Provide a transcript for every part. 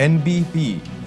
NBP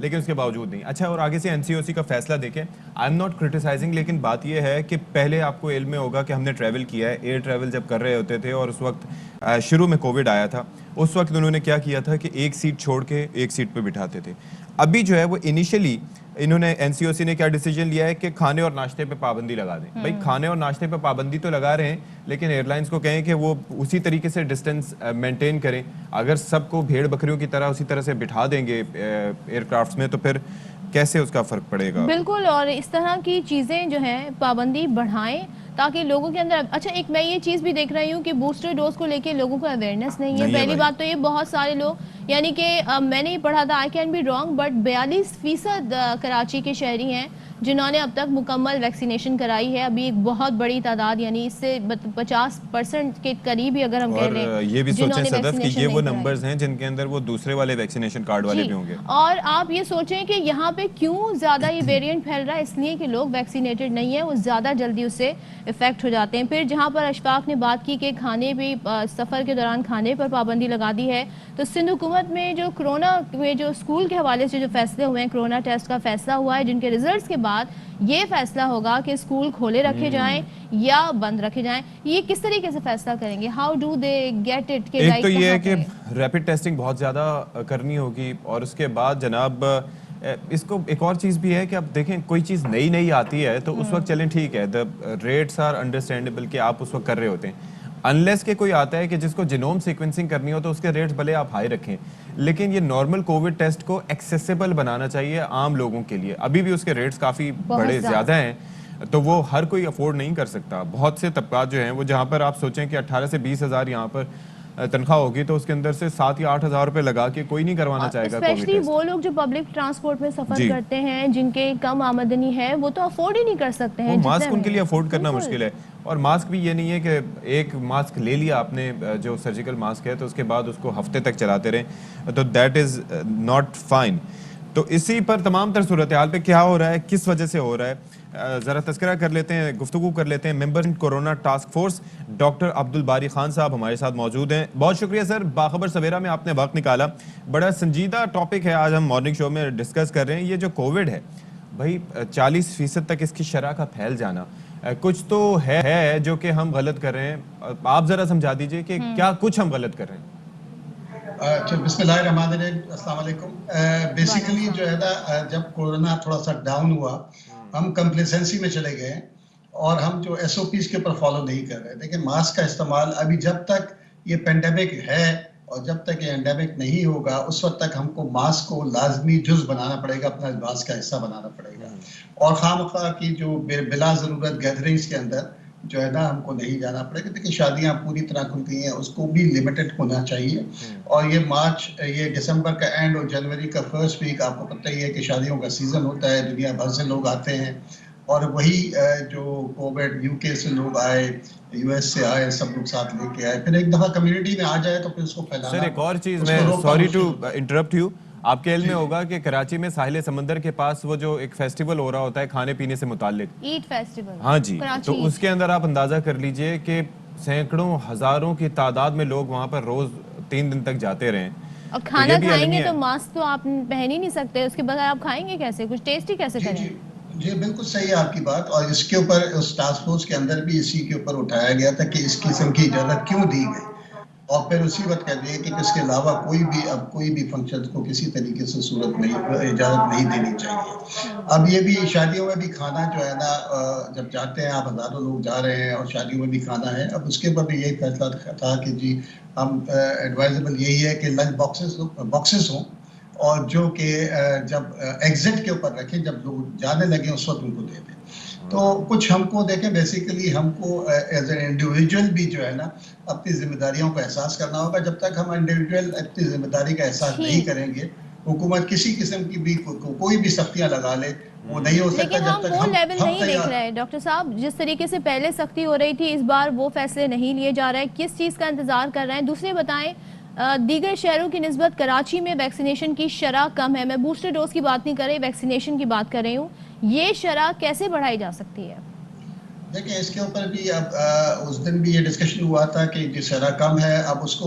لیکن اس کے باوجود نہیں. اچھا, اور آگے سے NCOC کا فیصلہ دیکھیں, آئی ایم ناٹ کرٹیسائزنگ, لیکن بات یہ ہے کہ پہلے آپ کو علم میں ہوگا کہ ہم نے ٹریول کیا ہے, ایئر ٹریول جب کر رہے ہوتے تھے اور اس وقت شروع میں کووڈ آیا تھا, اس وقت انہوں نے کیا کیا تھا کہ ایک سیٹ چھوڑ کے ایک سیٹ پہ بٹھاتے تھے. ابھی جو ہے وہ انیشلی انہوں نے NCOC نے کیا ڈیسیجن لیا ہے کہ کھانے اور ناشتے پہ پابندی لگا دیں. بھائی کھانے اور ناشتے پہ پابندی تو لگا رہے ہیں, لیکن ایئر لائنس کو کہیں کہ وہ اسی طریقے سے ڈسٹینس مینٹین کریں. اگر سب کو بھیڑ بکریوں کی طرح اسی طرح سے بٹھا دیں گے ایئر کرافٹس میں تو پھر کیسے اس کا فرق پڑے گا؟ بالکل, اور اس طرح کی چیزیں جو ہیں پابندی بڑھائیں تاکہ لوگوں کے اندر. اچھا, ایک میں یہ چیز بھی دیکھ رہی ہوں کہ بوسٹر ڈوز کو لے کے لوگوں کو اویئرنیس نہیں ہے. پہلی بات تو یہ بہت سارے لوگ, یعنی کہ میں نے یہ پڑھا تھا, I can be wrong, but 42% Karachi کے شہری ہیں جنہوں نے اب تک مکمل ویکسینیشن کرائی ہے. ابھی ایک بہت بڑی تعداد, یعنی اس سے 50% کے قریب ہی اگر ہم کہہ لیں, اور یہ بھی سوچیں صدف کہ یہ وہ نمبرز ہیں جن کے اندر وہ دوسرے والے ویکسینیشن کارڈ والے بھی ہوں گے. اور آپ یہ سوچیں کہ یہاں پہ کیوں زیادہ یہ ویریئنٹ پھیل رہا ہے, اس لیے کہ لوگ ویکسینیٹڈ نہیں ہیں, وہ زیادہ جلدی اس سے افیکٹ ہو جاتے ہیں. پھر جہاں پر اشفاق نے بات کی کہ کھانے بھی, سفر کے دوران کھانے پر پابندی لگا دی ہے, تو سندھ حکومت میں جو کرونا میں جو اسکول کے حوالے سے جو فیصلے ہوئے ہیں, کرونا ٹیسٹ کا فیصلہ ہوا ہے, جن کے ریزلٹس کے بعد یہ فیصلہ ہوگا کہ اسکول کھولے رکھے جائیں یا بند رکھے جائیں. یہ کس طریقے سے فیصلہ کریں گے؟ How do they get it? ایک تو یہ ہے کہ ریپڈ ٹیسٹنگ بہت زیادہ کرنی ہوگی, اور اس کے بعد جناب اس کو ایک اور چیز بھی ہے کہ اب دیکھیں کوئی چیز نئی آتی ہے تو اس وقت چلیں ٹھیک ہے, دا ریٹس آر انڈرسٹینڈیبل کہ آپ اس وقت کر رہے ہوتے ہیں, انلیس کہ کوئی آتا ہے کہ جس کو جینوم سیکوینسنگ کرنی ہو تو اس کے ریٹس بھلے آپ ہائی رکھیں, لیکن یہ نارمل کووڈ ٹیسٹ کو ایکسیسیبل بنانا چاہیے عام لوگوں کے لیے. ابھی بھی اس کے ریٹس کافی بڑے زیادہ ہیں, تو وہ ہر کوئی افورڈ نہیں کر سکتا. بہت سے طبقات جو ہیں وہ, جہاں پر آپ سوچیں کہ 18 سے 20 ہزار یہاں پر تنخواہ ہوگی, تو اس کے اندر سے 7 یا 8 ہزار روپے لگا کے کوئی نہیں کروانا چاہے گا کووڈ اسپیشلی ٹیسٹ. وہ لوگ جو پبلک ٹرانسپورٹ میں سفر کرتے ہیں, جن کے کم آمدنی ہے, وہ تو افورڈ ہی نہیں کر سکتے ہیں. ماسک ان کے لیے افورڈ کرنا مشکل ہے, اور ماسک بھی یہ نہیں ہے کہ ایک ماسک لے لیا آپ نے جو سرجیکل ماسک ہے تو اس کے بعد اس کو ہفتے تک چلاتے رہیں, تو دیٹ از ناٹ فائن. تو اسی پر تمام تر صورتحال پہ کیا ہو رہا ہے, کس وجہ سے ہو رہا ہے, ذرا تذکرہ کر لیتے ہیں, گفتگو کر لیتے ہیں. Member corona task force doctor Abdulbari Khan صاحب ہمارے ساتھ موجود ہیں. بہت شکریہ سر, باخبر سویرا میں آپ نے وقت نکالا. بڑا سنجیدہ ٹاپک ہے آج ہم مارننگ شو میں ڈسکس کر رہے ہیں, یہ جو کووڈ ہے بھائی 40% تک اس کی شرح کا پھیل جانا, کچھ تو ہے جو کہ ہم غلط کر رہے ہیں. آپ ذرا سمجھا دیجئے کہ کیا کچھ ہم غلط کر رہے ہیں. بسم اللہ الرحمن الرحیم, السلام علیکم. بیسیکلی جو ہے نا, جب کورونا تھوڑا سا ڈاؤن ہوا, ہم کمپلیسنسی میں چلے گئے اور ہم جو SOPs کے اوپر فالو نہیں کر رہے. دیکھیں ماسک کا استعمال ابھی جب تک یہ پینڈیمک ہے اور جب تک یہ اینڈیمک نہیں ہوگا اس وقت تک ہم کو ماسک کو لازمی جز بنانا پڑے گا, اپنا لباس کا حصہ بنانا پڑے گا. اور خواہ کی جو بلا ضرورت گیدرنگز کے اندر جو ہے نا ہم کو نہیں جانا پڑے گا. دیکھیں شادیاں پوری طرح کھل گئی ہیں, اس کو بھی لمیٹڈ ہونا چاہیے. اور یہ مارچ, یہ دسمبر کا اینڈ اور جنوری کا فرسٹ ویک آپ کو پتہ ہی ہے کہ شادیوں کا سیزن ہوتا ہے, دنیا بھر سے لوگ آتے ہیں, اور وہی جو کووڈ UK سے لوگ آئے, US سے آئے, سب لوگ ساتھ لے کے آئے, پھر ایک دفعہ کمیونٹی میں آ جائے تو پھر اس کو پھیلانا. سر ایک اور چیز, میں سوری ٹو انٹرپٹ یو, آپ کے علم میں ہوگا کہ کراچی میں ساحل سمندر کے پاس وہ جو ایک فیسٹیول ہو رہا ہوتا ہے کھانے پینے سے متعلق, ایٹ فیسٹیول, ہاں جی, تو اس کے اندر آپ اندازہ کر لیجئے کہ سینکڑوں ہزاروں کی تعداد میں لوگ وہاں پر روز 3 دن تک جاتے رہے. اور کھانا کھائیں گے تو ماسک تو آپ پہن ہی نہیں سکتے, اس کے بغیر آپ کھائیں گے کیسے, کچھ ٹیسٹی کیسے کریں؟ جی بالکل صحیح ہے آپ کی بات, اور اس کے اوپر اس ٹاسک فورس کے اندر بھی اسی کے اوپر اٹھایا گیا تھا کہ اس قسم کی اجازت کیوں دی گئی, اور پھر اسی وقت کہہ دیا کہ اس کے علاوہ کوئی بھی فنکشن کو کسی طریقے سے صورت نہیں, اجازت نہیں دینی چاہیے. اب یہ بھی شادیوں میں بھی کھانا جو ہے نا, جب جاتے ہیں آپ, ہزاروں لوگ جا رہے ہیں اور شادیوں میں بھی کھانا ہے, اب اس کے اوپر بھی یہی فیصلہ تھا کہ جی ہم ایڈوائزبل یہی ہے کہ لنچ باکسز ہوں, اور جو کہ جب ایگزٹ کے اوپر رکھیں, جب لوگ جانے لگیں اس وقت ان کو دے دیں. تو کچھ ہم کو دیکھیں, بیسیکلی ہم کو ایز اے انڈیویجول بھی جو ہے نا اپنی ذمہ داریوں کا احساس کرنا ہوگا. جب تک ہم انڈیویجول اپنی ذمہ داری کا احساس نہیں کریں گے, حکومت کسی قسم کی بھی کوئی بھی سختیاں لگا لے, وہ نہیں ہو سکتا. لیکن ہم وہ لیول نہیں دیکھ رہے ڈاکٹر صاحب, جس طریقے سے پہلے سختی ہو رہی تھی, اس بار وہ فیصلے نہیں لیے جا رہے. کس چیز کا انتظار کر رہے ہیں؟ دوسرے بتائیں, دیگر شہروں کی نسبت کراچی میں ویکسینیشن کی شرح کم ہے. میں بوسٹر ڈوز کی بات نہیں کر رہی, ویکسینیشن کی بات کر رہی ہوں. یہ شرح کیسے بڑھائی جا سکتی ہے؟ دیکھیں اس کے اوپر بھی اب اس دن بھی یہ ڈسکشن ہوا تھا کہ جو شرح کم ہے اب اس کو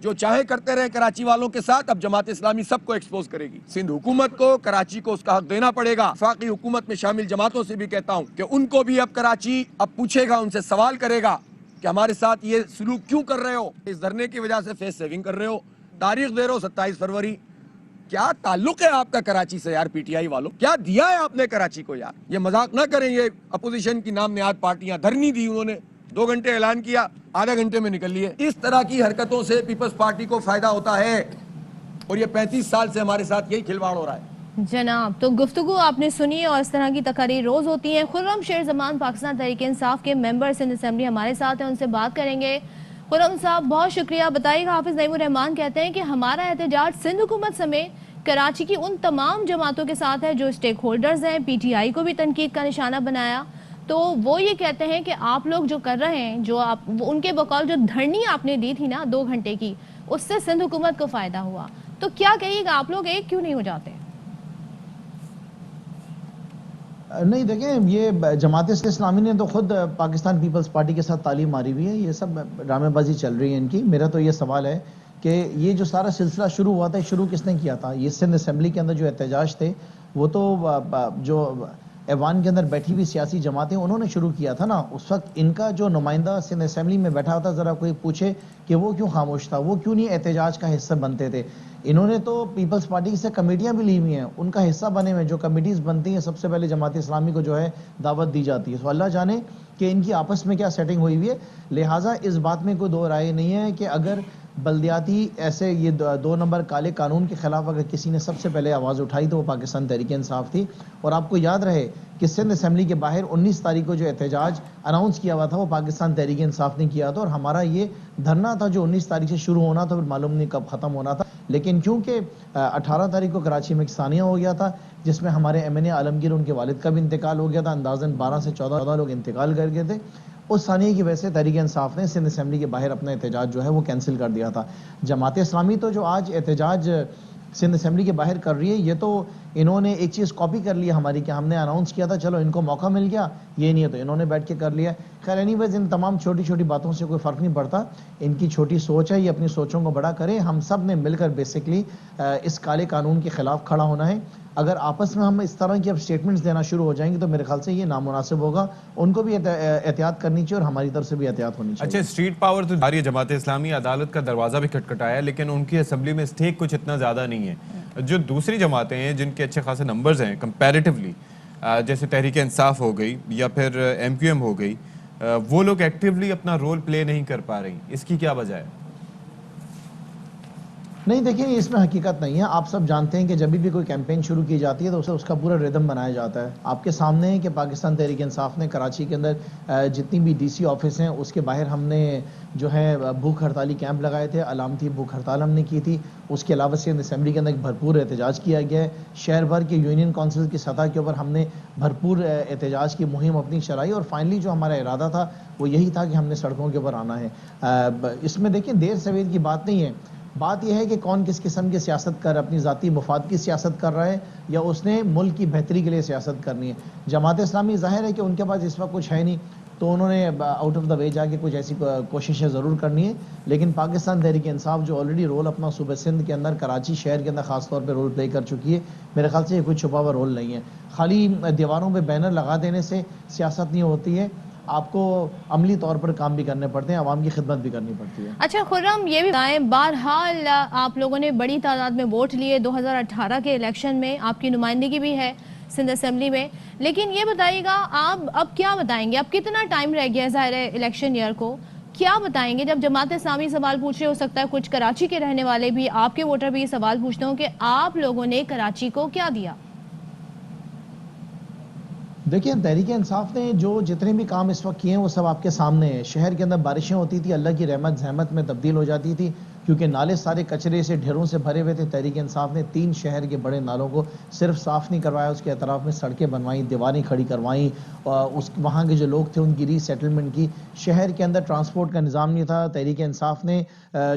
جو چاہے کرتے رہے کراچی والوں کے ساتھ. اب جماعت اسلامی سب کو ایکسپوز کرے گی. سندھ حکومت کو کراچی کو اس کا حق دینا پڑے گا. وفاقی حکومت میں شامل جماعتوں سے بھی کہتا ہوں کہ ان کو بھی اب کراچی اب پوچھے گا, ان سے سوال کرے گا کہ ہمارے ساتھ یہ سلوک کیوں کر رہے ہو. اس دھرنے کی وجہ سے فیس سیونگ کر رہے ہو. تاریخ دے رہے ہو 27 فروری. کیا تعلق ہے آپ کا کراچی سے یار پی ٹی آئی والوں؟ کیا دیا ہے آپ نے کراچی کو یار؟ یہ مذاق نہ کریں. یہ اپوزیشن کی نام نہاد پارٹیاں دھرنی دی, انہوں نے 2 گھنٹے اعلان کیا, آدھا گھنٹے میں نکل لیے. اس طرح کی حرکتوں سے پیپلز پارٹی کو فائدہ ہوتا ہے اور یہ 35 سال سے ہمارے ساتھ یہی کھلواڑ ہو رہا ہے. جناب, تو گفتگو آپ نے سنی اور اس طرح کی تقاریر روز ہوتی ہیں. خرم شیر زمان پاکستان تحریک انصاف کے ممبر سندھ اسمبلی ہمارے ساتھ ہیں, ان سے بات کریں گے. خرم صاحب بہت شکریہ. بتائیے گا, حافظ نعیم الرحمان کہتے ہیں کہ ہمارا احتجاج سندھ حکومت سمیت کراچی کی ان تمام جماعتوں کے ساتھ ہے جو اسٹیک ہولڈرز ہیں. پی ٹی آئی کو بھی تنقید کا نشانہ بنایا. تو وہ یہ کہتے ہیں کہ آپ لوگ جو کر رہے ہیں, جو آپ ان کے بقول جو دھرنی آپ نے دی تھی نا 2 گھنٹے کی, اس سے سندھ حکومت کو فائدہ ہوا. تو کیا کہیے گا, آپ لوگ ایک کیوں نہیں ہو جاتے؟ نہیں دیکھیں, یہ جماعت اسلامی نے تو خود پاکستان پیپلز پارٹی کے ساتھ تعلیم ماری ہوئی ہے. یہ سب ڈرامے بازی چل رہی ہے ان کی. میرا تو یہ سوال ہے کہ یہ جو سارا سلسلہ شروع ہوا تھا, شروع کس نے کیا تھا؟ یہ سندھ اسمبلی کے اندر جو احتجاج تھے وہ تو جو ایوان کے اندر بیٹھی ہوئی سیاسی جماعتیں انہوں نے شروع کیا تھا نا. اس وقت ان کا جو نمائندہ سندھ اسمبلی میں بیٹھا ہوتا, ذرا کوئی پوچھے کہ وہ کیوں خاموش تھا, وہ کیوں نہیں احتجاج کا حصہ بنتے تھے. انہوں نے تو پیپلز پارٹی سے کمیٹیاں بھی لی ہوئی ہیں, ان کا حصہ بنے ہوئے. جو کمیٹیز بنتی ہیں سب سے پہلے جماعت اسلامی کو جو ہے دعوت دی جاتی ہے. تو اللہ جانے کہ ان کی آپس میں کیا سیٹنگ ہوئی ہوئی ہے. لہٰذا اس بات میں کوئی دو رائے نہیں ہے کہ اگر بلدیاتی ایسے یہ 2 نمبر کالے قانون کے خلاف اگر کسی نے سب سے پہلے آواز اٹھائی تو وہ پاکستان تحریک انصاف تھی. اور آپ کو یاد رہے کہ سندھ اسمبلی کے باہر 19 تاریخ کو جو احتجاج اناؤنس کیا ہوا تھا وہ پاکستان تحریک انصاف نے کیا تھا, اور ہمارا یہ دھرنا تھا جو 19 تاریخ سے شروع ہونا تھا, پھر معلوم نہیں کب ختم ہونا تھا. لیکن کیونکہ 18 تاریخ کو کراچی میں ایک ثانیہ ہو گیا تھا جس میں ہمارے ایم این اے عالمگیر ان کے والد کا بھی انتقال ہو گیا تھا, اندازاً 12 سے 14 لوگ انتقال کر گئے تھے. اس ثانیے کی وجہ سے تحریک انصاف نے سندھ اسمبلی کے باہر اپنا احتجاج جو ہے وہ کینسل کر دیا تھا. جماعت اسلامی تو جو آج احتجاج سندھ اسمبلی کے باہر کر رہی ہے, یہ تو انہوں نے ایک چیز کاپی کر لی ہماری کہ ہم نے اناؤنس کیا تھا, چلو ان کو موقع مل گیا, یہ نہیں ہے تو انہوں نے بیٹھ کے کر لیا. خیر اینی ویز ان تمام چھوٹی چھوٹی باتوں سے کوئی فرق نہیں پڑتا. ان کی چھوٹی سوچ ہے, یہ اپنی سوچوں کو بڑا کریں. ہم سب نے مل کر بیسکلی اس کالے قانون کے خلاف کھڑا ہونا ہے. اگر آپس میں ہم اس طرح کی اب سٹیٹمنٹس دینا شروع ہو جائیں گے تو میرے خیال سے یہ نامناسب ہوگا. ان کو بھی احتیاط کرنی چاہیے اور ہماری طرف سے بھی احتیاط ہونی چاہیے. اچھا, اسٹریٹ پاور تو جاری ہے. جماعت اسلامی عدالت کا دروازہ بھی کھٹکھٹایا, لیکن ان کی اسمبلی میں اسٹیک کچھ اتنا زیادہ نہیں ہے. جو دوسری جماعتیں ہیں جن کے اچھے خاصے نمبرز ہیں کمپیریٹیولی, جیسے تحریک انصاف ہو گئی یا پھر ایم کیو ایم ہو گئی, وہ لوگ ایکٹیولی اپنا رول پلے نہیں کر پا رہی. اس کی کیا وجہ ہے؟ نہیں دیکھیں, اس میں حقیقت نہیں ہے. آپ سب جانتے ہیں کہ جب بھی کوئی کیمپین شروع کی جاتی ہے تو اسے اس کا پورا ردم بنایا جاتا ہے. آپ کے سامنے ہے کہ پاکستان تحریک انصاف نے کراچی کے اندر جتنی بھی ڈی سی آفس ہیں اس کے باہر ہم نے جو ہے بھوک ہڑتالی کیمپ لگائے تھے, علامتی بھوک ہڑتال ہم نے کی تھی. اس کے علاوہ سے اسمبلی کے اندر ایک بھرپور احتجاج کیا گیا ہے. شہر بھر کے یونین کونسل کی سطح کے اوپر ہم نے بھرپور احتجاج کی مہم اپنی چلائی, اور فائنلی جو ہمارا ارادہ تھا وہ یہی تھا کہ ہم نے سڑکوں کے اوپر آنا ہے. اس میں دیکھیں دیر سویر کی بات نہیں ہے. بات یہ ہے کہ کون کس قسم کی سیاست کر, اپنی ذاتی مفاد کی سیاست کر رہا ہے یا اس نے ملک کی بہتری کے لیے سیاست کرنی ہے. جماعت اسلامی ظاہر ہے کہ ان کے پاس اس وقت کچھ ہے نہیں, تو انہوں نے آؤٹ آف دا وے جا کے کچھ ایسی کوششیں ضرور کرنی ہے. لیکن پاکستان تحریک انصاف جو آلریڈی رول اپنا صوبہ سندھ کے اندر, کراچی شہر کے اندر خاص طور پہ رول پلے کر چکی ہے, میرے خیال سے یہ کوئی چھپا ہوا رول نہیں ہے. خالی دیواروں پہ بینر لگا دینے سے سیاست نہیں ہوتی ہے. آپ کو عملی طور پر کام بھی کرنے پڑتے ہیں, عوام کی خدمت بھی کرنی پڑتی ہے. اچھا خرم, یہ بھی بتائیں, بہرحال آپ لوگوں نے بڑی تعداد میں ووٹ لیے 2018 کے الیکشن میں, آپ کی نمائندگی بھی ہے سندھ اسمبلی میں, لیکن یہ بتائیے گا آپ اب کیا بتائیں گے, اب کتنا ٹائم رہ گیا ہے ظاہر ہے الیکشن ایئر کو, کیا بتائیں گے؟ جب جماعت اسلامی سوال پوچھ رہے, ہو سکتا ہے کچھ کراچی کے رہنے والے بھی, آپ کے ووٹر بھی یہ سوال پوچھتے ہوں کہ آپ لوگوں نے کراچی کو کیا دیا. دیکھیں تحریک انصاف نے جو جتنے بھی کام اس وقت کیے ہیں وہ سب آپ کے سامنے ہیں. شہر کے اندر بارشیں ہوتی تھی, اللہ کی رحمت زحمت میں تبدیل ہو جاتی تھی کیونکہ نالے سارے کچرے سے ڈھیروں سے بھرے ہوئے تھے. تحریک انصاف نے 3 شہر کے بڑے نالوں کو صرف صاف نہیں کروایا, اس کے اطراف میں سڑکیں بنوائیں, دیواریں کھڑی کروائیں, وہاں کے جو لوگ تھے ان کی ری سیٹلمنٹ کی. شہر کے اندر ٹرانسپورٹ کا نظام نہیں تھا, تحریک انصاف نے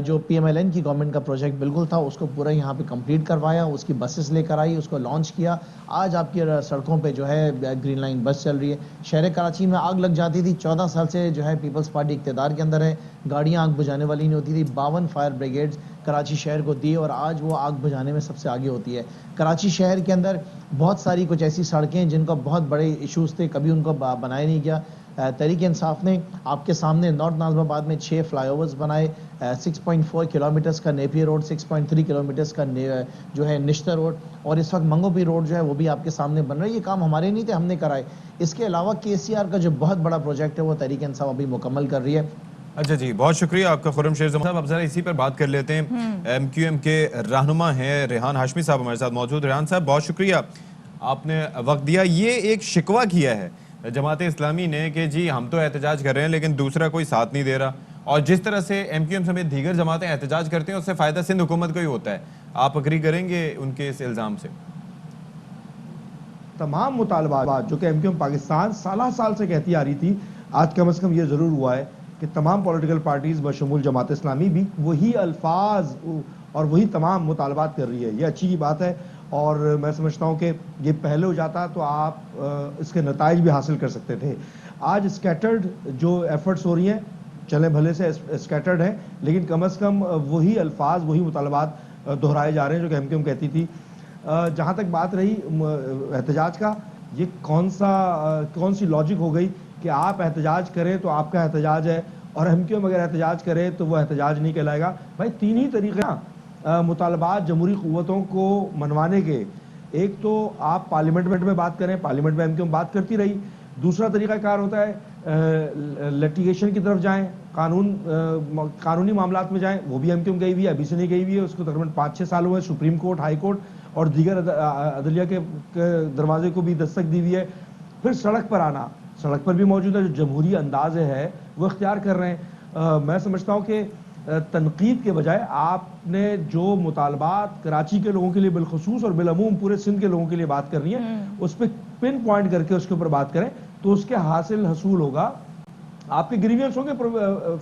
جو پی ایم ایل این کی گورنمنٹ کا پروجیکٹ بالکل تھا اس کو پورا یہاں پہ کمپلیٹ کروایا, اس کی بسز لے کر آئی, اس کو لانچ کیا. آج آپ کی سڑکوں پہ جو ہے گرین لائن بس چل رہی ہے. شہر کراچی میں آگ لگ جاتی تھی, 14 سال سے جو ہے پیپلز پارٹی اقتدار کے اندر ہے, گاڑیاں آگ بجھانے والی نہیں ہوتی تھی. 52 فائر بریگیڈز کراچی شہر کو دی اور آج وہ آگ بجھانے میں سب سے آگے ہوتی ہے. کراچی شہر کے اندر بہت ساری کچھ ایسی سڑکیں جن کا بہت بڑے ایشوز تھے, کبھی ان کو بنایا نہیں گیا. تحریک انصاف نے آپ کے سامنے نارتھ ناظم آباد میں 6 فلائی اوورز بنائے, 6.4 کلومیٹرز کا نیپیر روڈ, 6.3 کلومیٹرز کا جو ہے نشتر روڈ, اور اس وقت منگو پیر روڈ جو ہے وہ بھی آپ کے سامنے بن رہا ہے. یہ کام ہمارے نہیں تھے, ہم نے کرائے. اس کے علاوہ KCR کا جو بہت بڑا پروجیکٹ ہے وہ تحریک انصاف ابھی مکمل کر رہی ہے. اچھا جی, بہت شکریہ آپ کا خرم شیر زمان صاحب. اب ذرا اسی پر بات کر لیتے ہیں. MQM کے رہنما ہیں ریحان ہاشمی صاحب ہمارے ساتھ موجود. ریحان صاحب بہت شکریہ, آپ نے وقت دیا. یہ ایک شکوہ کیا ہے جماعت اسلامی نے کہ جی ہم تو احتجاج کر رہے ہیں لیکن دوسرا کوئی ساتھ نہیں دے رہا, اور جس طرح سے MQM سمیت دیگر جماعتیں احتجاج کرتے ہیں اس سے فائدہ سندھ حکومت کو ہی ہوتا ہے. آپ اگری کریں گے ان کے اس الزام سے؟ تمام مطالبات جو کہ MQM پاکستان سالہ سال سے کہتی آ رہی تھی, آج کم از کم یہ ضرور ہوا ہے کہ تمام پولیٹیکل پارٹیز بشمول جماعت اسلامی بھی وہی الفاظ اور وہی تمام مطالبات کر رہی ہے. یہ اچھی بات ہے, اور میں سمجھتا ہوں کہ یہ پہلے ہو جاتا تو آپ اس کے نتائج بھی حاصل کر سکتے تھے. آج اسکیٹرڈ جو ایفرٹس ہو رہی ہیں, چلیں بھلے سے اسکیٹرڈ ہیں, لیکن کم از کم وہی الفاظ وہی مطالبات دہرائے جا رہے ہیں جو کہ MQM کہتی تھی. جہاں تک بات رہی احتجاج کا, یہ کون سی لاجک ہو گئی کہ آپ احتجاج کریں تو آپ کا احتجاج ہے, اور MQM اگر احتجاج کرے تو وہ احتجاج نہیں کہلائے گا. بھائی تین ہی طریقے ہیں مطالبات جمہوری قوتوں کو منوانے کے. ایک تو آپ پارلیمنٹ میں بات کریں, پارلیمنٹ میں MQM بات کرتی رہی. دوسرا طریقہ کار ہوتا ہے لیٹیگیشن کی طرف جائیں, قانونی معاملات میں جائیں. وہ بھی MQM گئی ہوئی ہے, ابھی سے نہیں گئی ہوئی ہے, اس کو تقریباً 5-6 سال ہوئے. سپریم کورٹ, ہائی کورٹ اور دیگر عدلیہ کے دروازے کو بھی دستک دی ہوئی ہے. پھر سڑک پر آنا, سڑک پر بھی موجود ہے, جو جمہوری انداز ہے وہ اختیار کر رہے ہیں. میں سمجھتا ہوں کہ تنقید کے بجائے آپ نے جو مطالبات کراچی کے لوگوں کے لیے بالخصوص اور بالعموم پورے سندھ کے لوگوں کے لیے بات کرنی ہے, اس پہ پن پوائنٹ کر کے اس کے اوپر بات کریں تو اس کے حصول ہوگا. آپ کے گریوینس ہوں گے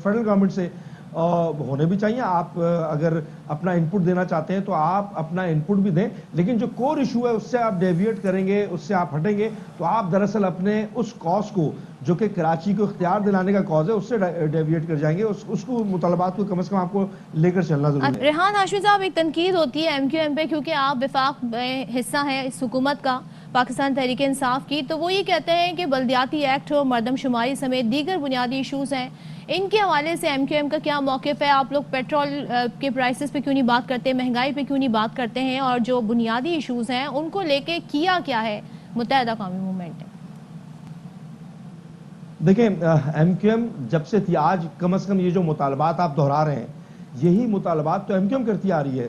فیڈرل گورنمنٹ سے, ہونے بھی چاہیے. آپ اگر اپنا انپٹ دینا چاہتے ہیں تو آپ اپنا انپٹ بھی دیں, لیکن جو کور ایشو ہے اس سے آپ ڈیویٹ کریں گے, اس سے آپ ہٹیں گے تو آپ دراصل اپنے اس کاز کو جو کہ کراچی کو اختیار دلانے کا کاز ہے اس سے ڈیویٹ کر جائیں گے. اس کو مطالبات کو کم از کم آپ کو لے کر چلنا ضروری ہے. ریحان ہاشمی صاحب, ایک تنقید ہوتی ہے MQM پہ کیونکہ آپ وفاق میں حصہ ہیں اس حکومت کا, پاکستان تحریک انصاف کی, تو وہ یہ کہتے ہیں کہ بلدیاتی ایکٹ ہو, مردم شماری سمیت دیگر بنیادی ایشوز ہیں, ان کے حوالے سے MQM کا کیا موقف ہے؟ آپ لوگ پیٹرول کے پرائسز پہ کیوں نہیں بات کرتے, مہنگائی پہ کیوں نہیں بات کرتے ہیں, اور جو بنیادی ایشوز ہیں ان کو لے کے کیا ہے متحدہ قومی موومنٹ نے؟ دیکھیں MQM جب سے تھی, آج کم از کم یہ جو مطالبات آپ دہرا رہے ہیں یہی مطالبات تو MQM کرتی آ رہی ہے.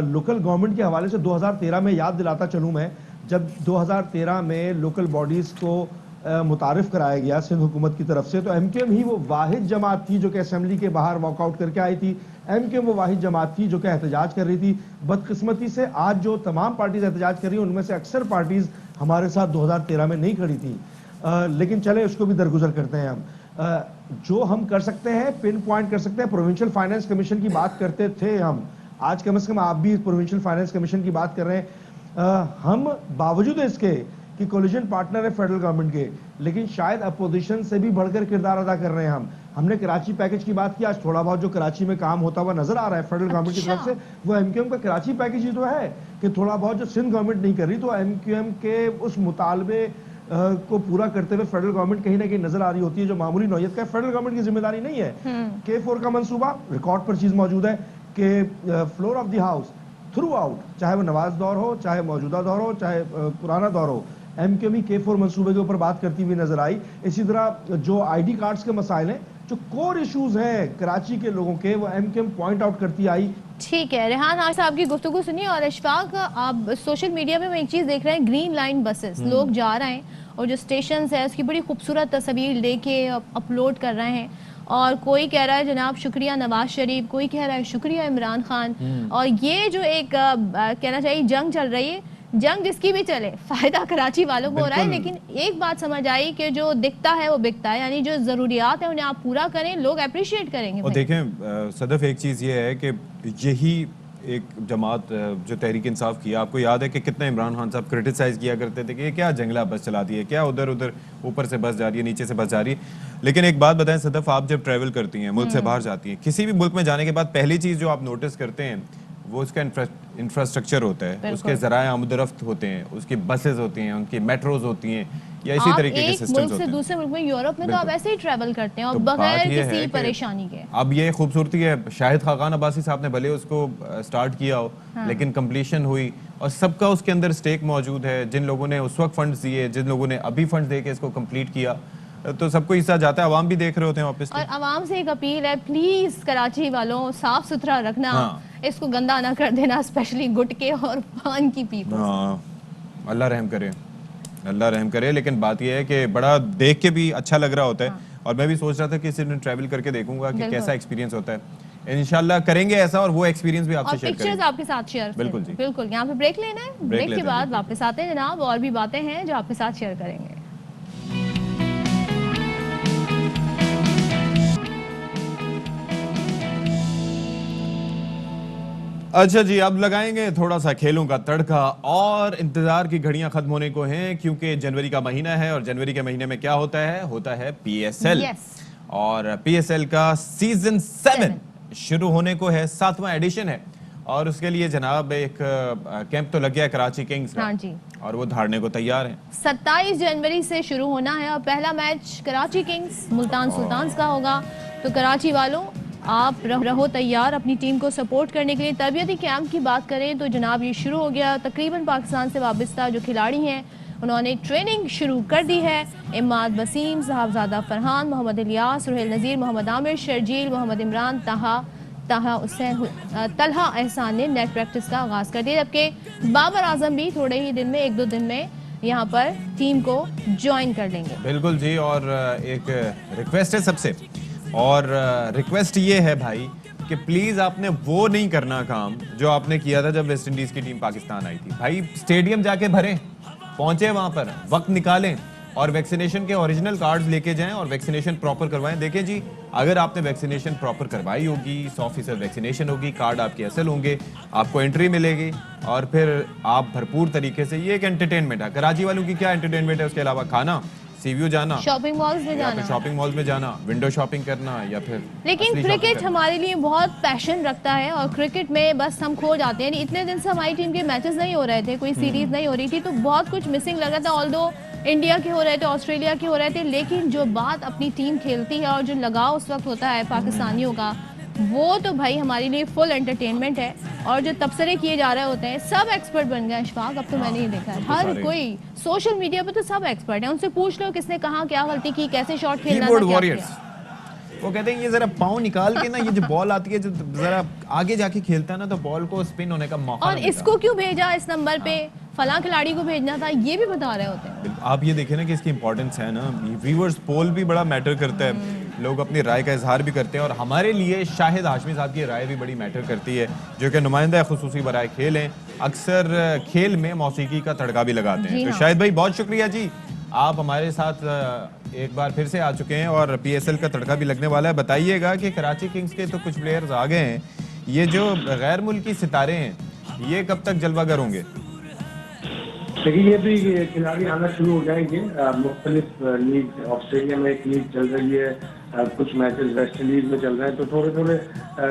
لوکل گورنمنٹ کے حوالے سے 2013 میں یاد دلاتا چلوں میں, جب 2013 میں لوکل باڈیز کو متعارف کرایا گیا سندھ حکومت کی طرف سے, تو MQM ہی وہ واحد جماعت تھی جو کہ اسمبلی کے باہر واک آؤٹ کر کے آئی تھی. MQM وہ واحد جماعت تھی جو کہ احتجاج کر رہی تھی. بدقسمتی سے آج جو تمام پارٹیز احتجاج کر رہی ہیں ان میں سے اکثر پارٹیز ہمارے ساتھ 2013 میں نہیں کھڑی تھی. لیکن چلے اس کو بھی درگزر کرتے ہیں ہم. جو ہم کر سکتے ہیں پن پوائنٹ کر سکتے ہیں. پروونشل فائنانس کمیشن کی بات کرتے تھے ہم, آج کم از کم آپ بھی پروونشل فائنانس کمیشن کی بات کر رہے ہیں. ہم باوجود اس کے کہ کولیجن پارٹنر ہے فیڈرل گورنمنٹ کے, لیکن شاید اپوزیشن سے بھی بڑھ کر کردار ادا کر رہے ہیں. ہم نے کراچی پیکج کی بات کی, آج تھوڑا بہت جو کراچی میں کام ہوتا ہوا نظر آ رہا ہے فیڈرل گورنمنٹ کی طرف سے, وہ MQM کا کراچی پیکج ہی تو ہے کہ تھوڑا بہت جو سندھ گورنمنٹ نہیں کر رہی, تو MQM کے اس مطالبے کو پورا کرتے ہوئے فیڈرل گورنمنٹ کہیں نہ کہیں نظر آ رہی ہوتی ہے, جو معمولی نوعیت کا ہے. فیڈرل گورنمنٹ کی ذمہ داری نہیں ہے. K4 کا منصوبہ ریکارڈ پر چیز موجود ہے کہ floor of the house throughout, چاہے وہ نواز دور ہو, چاہے موجودہ دور ہو, چاہے پرانا دور ہو, MQM ہی K4 منصوبے کے اوپر بات کرتی ہوئی نظر آئی. اسی طرح جو ID کارڈز کے مسائل ہیں, جو کور ایشوز ہیں کراچی کے لوگوں کے, وہ MQM پوائنٹ آؤٹ کرتی آئی. ٹھیک ہے, ریحان آج صاحب کی گفتگو سنی. اور اشفاق, آپ سوشل میڈیا میں ایک چیز دیکھ رہے ہیں, گرین لائن بسز, لوگ جا رہے ہیں اور جو اسٹیشنز ہے اس کی بڑی خوبصورت تصویر لے کے اپلوڈ کر رہے ہیں, اور کوئی کہہ رہا ہے جناب شکریہ نواز شریف, کوئی کہہ رہا ہے شکریہ عمران خان. اور یہ جو ایک کہنا چاہیے جنگ چل رہی ہے, جنگ جس کی بھی چلے فائدہ کراچی والوں کو ہو رہا ہے. لیکن ایک بات سمجھ آئی کہ جو دکھتا ہے وہ بکتا ہے, یعنی جو ضروریات ہیں انہیں آپ پورا کریں, لوگ اپریشیٹ کریں گے. اور دیکھیں صدف, ایک چیز یہ ہے کہ یہی ایک جماعت جو تحریک انصاف کیا, آپ کو یاد ہے کہ کتنا عمران خان صاحب کرٹیسائز کیا کرتے تھے کہ یہ کیا جنگلہ بس چلاتی ہے, کیا ادھر ادھر اوپر سے بس جا رہی ہے, نیچے سے بس جا رہی ہے. لیکن ایک بات بتائیں صدف, آپ جب ٹریول کرتی ہیں, ملک سے باہر جاتی ہیں, کسی بھی ملک میں جانے کے بعد پہلی چیز جو آپ نوٹس کرتے ہیں وہ اس کا انفراسٹرکچر ہوتا ہے, اس کے ذرائع آمد و رفت ہوتے ہیں, اس کی بسز ہوتی ہیں, ان کی میٹروز ہوتی ہیں, یا اسی طریقے کے سسٹمز ہوتے ہیں. ایک ملک سے دوسرے ملک میں, یورپ میں تو آپ ایسے ہی ٹریول کرتے ہیں اور تو بغیر بات یہ ہے کسی کہ پریشانی کے. اب یہ خوبصورتی ہے, شاہد خاقان عباسی صاحب نے بھلے اس کو سٹارٹ کیا ہو, لیکن کمپلیشن ہوئی اور سب کا اس کے اندر سٹیک موجود ہے. جن لوگوں نے اس وقت فنڈز دیے, جن لوگوں نے ابھی فنڈز دے کے اس کو کمپلیٹ کیا, تو سب کو حصہ جاتا ہے. عوام بھی دیکھ رہے ہوتے ہیں واپس. اور عوام سے ایک اپیل ہے, پلیز کراچی والوں صاف ستھرا رکھنا, اس کو گندا نہ کر دینا, اسپیشلی گٹکے اور پان کی پیپل. ہاں, اللہ رحم کرے, اللہ رحم کرے. لیکن بات یہ ہے کہ بڑا دیکھ کے بھی اچھا لگ رہا ہوتا ہے, اور میں بھی سوچ رہا تھا کہ اس دن ٹریول کر کے دیکھوں گا کہ کیسا ایکسپیرینس ہوتا ہے. انشاءاللہ کریں گے ایسا, اور وہ ایکسپیرینس بھی آپ سے شیئر کریں گے. اور پکچرز آپ کے ساتھ شیئر بالکل جی, بالکل. یہاں پہ بریک لینا ہے, بریک کے بعد واپس آتے ہیں جناب, اور بھی باتیں ہیں جو آپ کے ساتھ شیئر کریں گے. اچھا جی, اب لگائیں گے تھوڑا سا کھیلوں کا تڑکا, اور انتظار کی گھڑیاں ختم ہونے کو ہیں, کیونکہ جنوری کا مہینہ ہے, اور جنوری کے مہینے میں کیا ہوتا ہے, ہوتا ہے پی ایس ایل. اور پی ایس ایل کا سیزن 7 شروع ہونے کو ہے, 7واں ایڈیشن ہے, اور اس کے لیے جناب ایک کیمپ تو لگ گیا ہے کراچی کنگز کا, اور وہ دھاڑنے کو تیار ہیں. 27 جنوری سے شروع ہونا ہے, اور پہلا میچ کراچی کنگز ملتان سلطانز کا ہوگا. تو کراچی والوں آپ رہو تیار اپنی ٹیم کو سپورٹ کرنے کے لیے. تربیتی کیمپ کی بات کریں تو جناب یہ شروع ہو گیا. تقریباً پاکستان سے وابستہ جو کھلاڑی ہیں انہوں نے ٹریننگ شروع کر دی ہے. اماد وسیم, صاحبزادہ فرحان, محمد الیاس, سہیل نذیر, محمد عامر, شرجیل, محمد عمران, طلحہ احسان نے نیٹ پریکٹس کا آغاز کر دیا, جبکہ بابر اعظم بھی تھوڑے ہی دن میں, 1-2 دن میں یہاں پر ٹیم کو جوائن کر لیں گے. بالکل جی, اور ایک ریکویسٹ ہے سب سے, اور ریکویسٹ یہ ہے بھائی کہ پلیز آپ نے وہ نہیں کرنا کام جو آپ نے کیا تھا جب ویسٹ انڈیز کی ٹیم پاکستان آئی تھی. بھائی اسٹیڈیم جا کے بھریں, پہنچے وہاں پر, وقت نکالیں, اور ویکسینیشن کے اوریجنل کارڈز لے کے جائیں اور ویکسینیشن پراپر کروائیں. دیکھیں جی, اگر آپ نے ویکسینیشن پراپر کروائی ہوگی, 100% ویکسینیشن ہوگی, کارڈ آپ کے اصل ہوں گے, آپ کو انٹری ملے گی, اور پھر آپ بھرپور طریقے سے, یہ ایک انٹرٹینمنٹ ہے. کراچی والوں کی کیا انٹرٹینمنٹ ہے اس کے علاوہ؟ کھانا, سی ویو جانا, شاپنگ مالز میں جانا, شاپنگ مالز میں جانا, ونڈو شاپنگ کرنا, یا پھر لیکن کرکٹ ہمارے لیے بہت پیشن رکھتا ہے, اور کرکٹ میں بس ہم کھو جاتے ہیں. اتنے دن سے ہماری ٹیم کے میچز نہیں ہو رہے تھے, کوئی سیریز نہیں ہو رہی تھی, تو بہت کچھ مسنگ لگا تھا. آلدو انڈیا کے ہو رہے تھے, آسٹریلیا کے ہو رہے تھے, لیکن جو بات اپنی ٹیم کھیلتی ہے اور جو لگاؤ اس وقت ہوتا ہے پاکستانیوں کا, وہ تو بھائی ہمارے لیے فل انٹرٹینمنٹ ہے. اور جو تبصرے کیے جا رہے ہوتے ہیں, سب ایکسپرٹ بن گئے اشفاق. اب تو میں نے یہ دیکھا ہے ہر کوئی سوشل میڈیا پہ تو سب ایکسپرٹ ہیں, ان سے پوچھ لو کس نے کہاں کیا غلطی کی, کیسے شاٹ کھیلنا تھا, کیا کیا. وہ کہتے ہیں یہ ذرا پاؤں نکال کے نا, یہ جو بال آتی ہے جو ذرا آگے جا کے کھیلتا ہے نا, تو بال کو اسپن ہونے کا موقع اور اس کو کیوں بھیجا اس نمبر پہ, فلاں کھلاڑی کو بھیجنا تھا, یہ بھی بتا رہے ہوتے ہیں. آپ یہ دیکھیں نا کہ اس کی امپورٹنس ہے نا, ویورز پول بھی بڑا میٹر کرتا ہے, لوگ اپنی رائے کا اظہار بھی کرتے ہیں, اور ہمارے لیے شاہد ہاشمی صاحب کی رائے بھی بڑی میٹر کرتی ہے, جو کہ نمائندہ خصوصی برائے کھیل ہیں, اکثر کھیل میں موسیقی کا تڑکا بھی لگاتے ہیں. تو شاہد بھائی بہت شکریہ جی, آپ ہمارے ساتھ ایک بار پھر سے آ چکے ہیں, اور پی ایس ایل کا تڑکا بھی لگنے والا ہے. بتائیے گا کہ کراچی کنگز کے تو کچھ پلیئرز آ گئے ہیں, یہ جو غیر ملکی ستارے ہیں یہ کب تک جلوہ گر ہوں گے؟ دیکھیے یہ بھی کھلاڑی آنا شروع ہو جائیں گے. مختلف لیگ, آسٹریلیا میں ایک لیگ چل رہی ہے, کچھ میچز ویسٹ انڈیز میں چل رہے ہیں, تو تھوڑے تھوڑے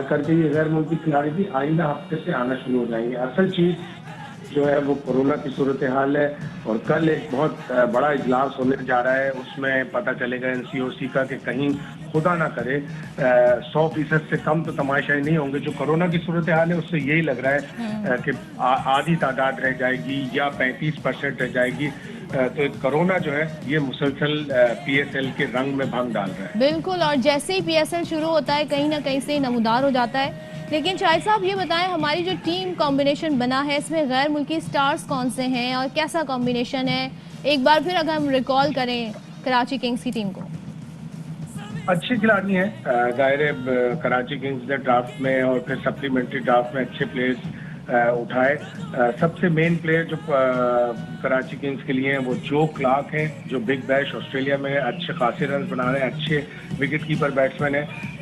کر کے یہ غیر ملکی کھلاڑی بھی آئندہ ہفتے سے آنا شروع ہو جائیں گے. اصل چیز جو ہے وہ کورونا کی صورتحال ہے, اور کل ایک بہت بڑا اجلاس ہونے جا رہا ہے, اس میں پتہ چلے گا NCOC کا کہ کہیں خدا نہ کرے 100% سے کم تو تماشائی نہیں ہوں گے. جو کورونا کی صورتحال ہے اس سے یہی لگ رہا ہے کہ آدھی تعداد رہ جائے گی یا 35% رہ جائے گی. تو کرونا جو ہے یہ مسلسل پی ایس ایل کے رنگ میں بھنگ ڈال رہا ہے. بالکل, اور جیسے ہی پی ایس ایل شروع ہوتا ہے کہیں نہ کہیں سے نمودار ہو جاتا ہے. لیکن شاہد صاحب یہ بتائیں, ہماری جو ٹیم کمبینیشن بنا ہے اس میں غیر ملکی سٹارز کون سے ہیں اور کیسا کمبینیشن ہے, ایک بار پھر اگر ہم ریکال کریں کراچی کنگز کی ٹیم کو. اچھے کھلاڑی ہیں, ظاہر ہے کراچی کنگز نے ڈرافٹ میں اور پھر سپلیمنٹری ڈرافٹ میں اچھے پلیئرز اٹھائے. سب سے مین پلیئر جو کراچی کنگز کے لیے ہیں وہ جو کلارک ہیں, جو بگ بیش آسٹریلیا میں اچھے خاصے رنز بنا رہے ہیں, اچھے وکٹ کیپر بیٹسمین ہیں.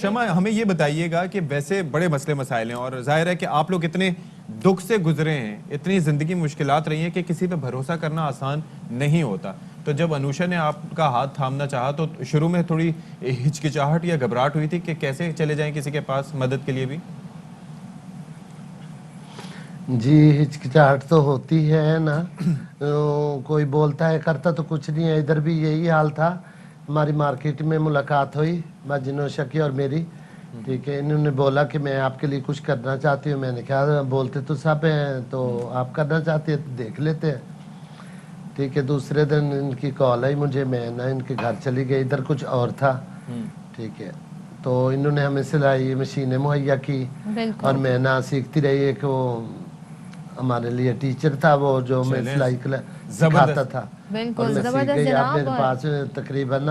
شمع ہمیں یہ بتائیے گا کہ ویسے بڑے مسئلے مسائل ہیں اور ظاہر ہے کہ آپ لوگ اتنے دکھ سے گزرے ہیں, اتنی زندگی مشکلات رہی ہیں کہ کسی پہ بھروسہ کرنا آسان نہیں ہوتا. تو جب انوشا نے آپ کا ہاتھ تھامنا چاہا تو شروع میں تھوڑی ہچکچاہٹ یا گھبراہٹ ہوئی تھی کہ کیسے چلے جائیں کسی کے پاس مدد کے لیے بھی؟ جی ہچکچاہٹ تو ہوتی ہے نا, کوئی بولتا ہے کرتا تو کچھ نہیں ہے. ادھر بھی یہی حال تھا. ہماری مارکیٹ میں ملاقات ہوئی باجنوشا کی اور میری, ٹھیک ہے. انہوں نے بولا کہ میں آپ کے لیے کچھ کرنا چاہتی ہوں. میں نے کہا بولتے تو سب ہیں, تو آپ کرنا چاہتے ہیں تو دیکھ لیتے ہیں, ٹھیک ہے. دوسرے دن ان کی کال آئی مجھے, میں نا ان کے گھر چلی گئی. ادھر کچھ اور تھا, ٹھیک ہے. تو انہوں نے ہمیں سلائی مشینیں مہیا کی اور میں نا سیکھتی رہی. ایک وہ ہمارے لیے ٹیچر تھا وہ جو میں سلائی سکھاتا تھا, اور میں سیکھ گئی. اب میرے پاس تقریباً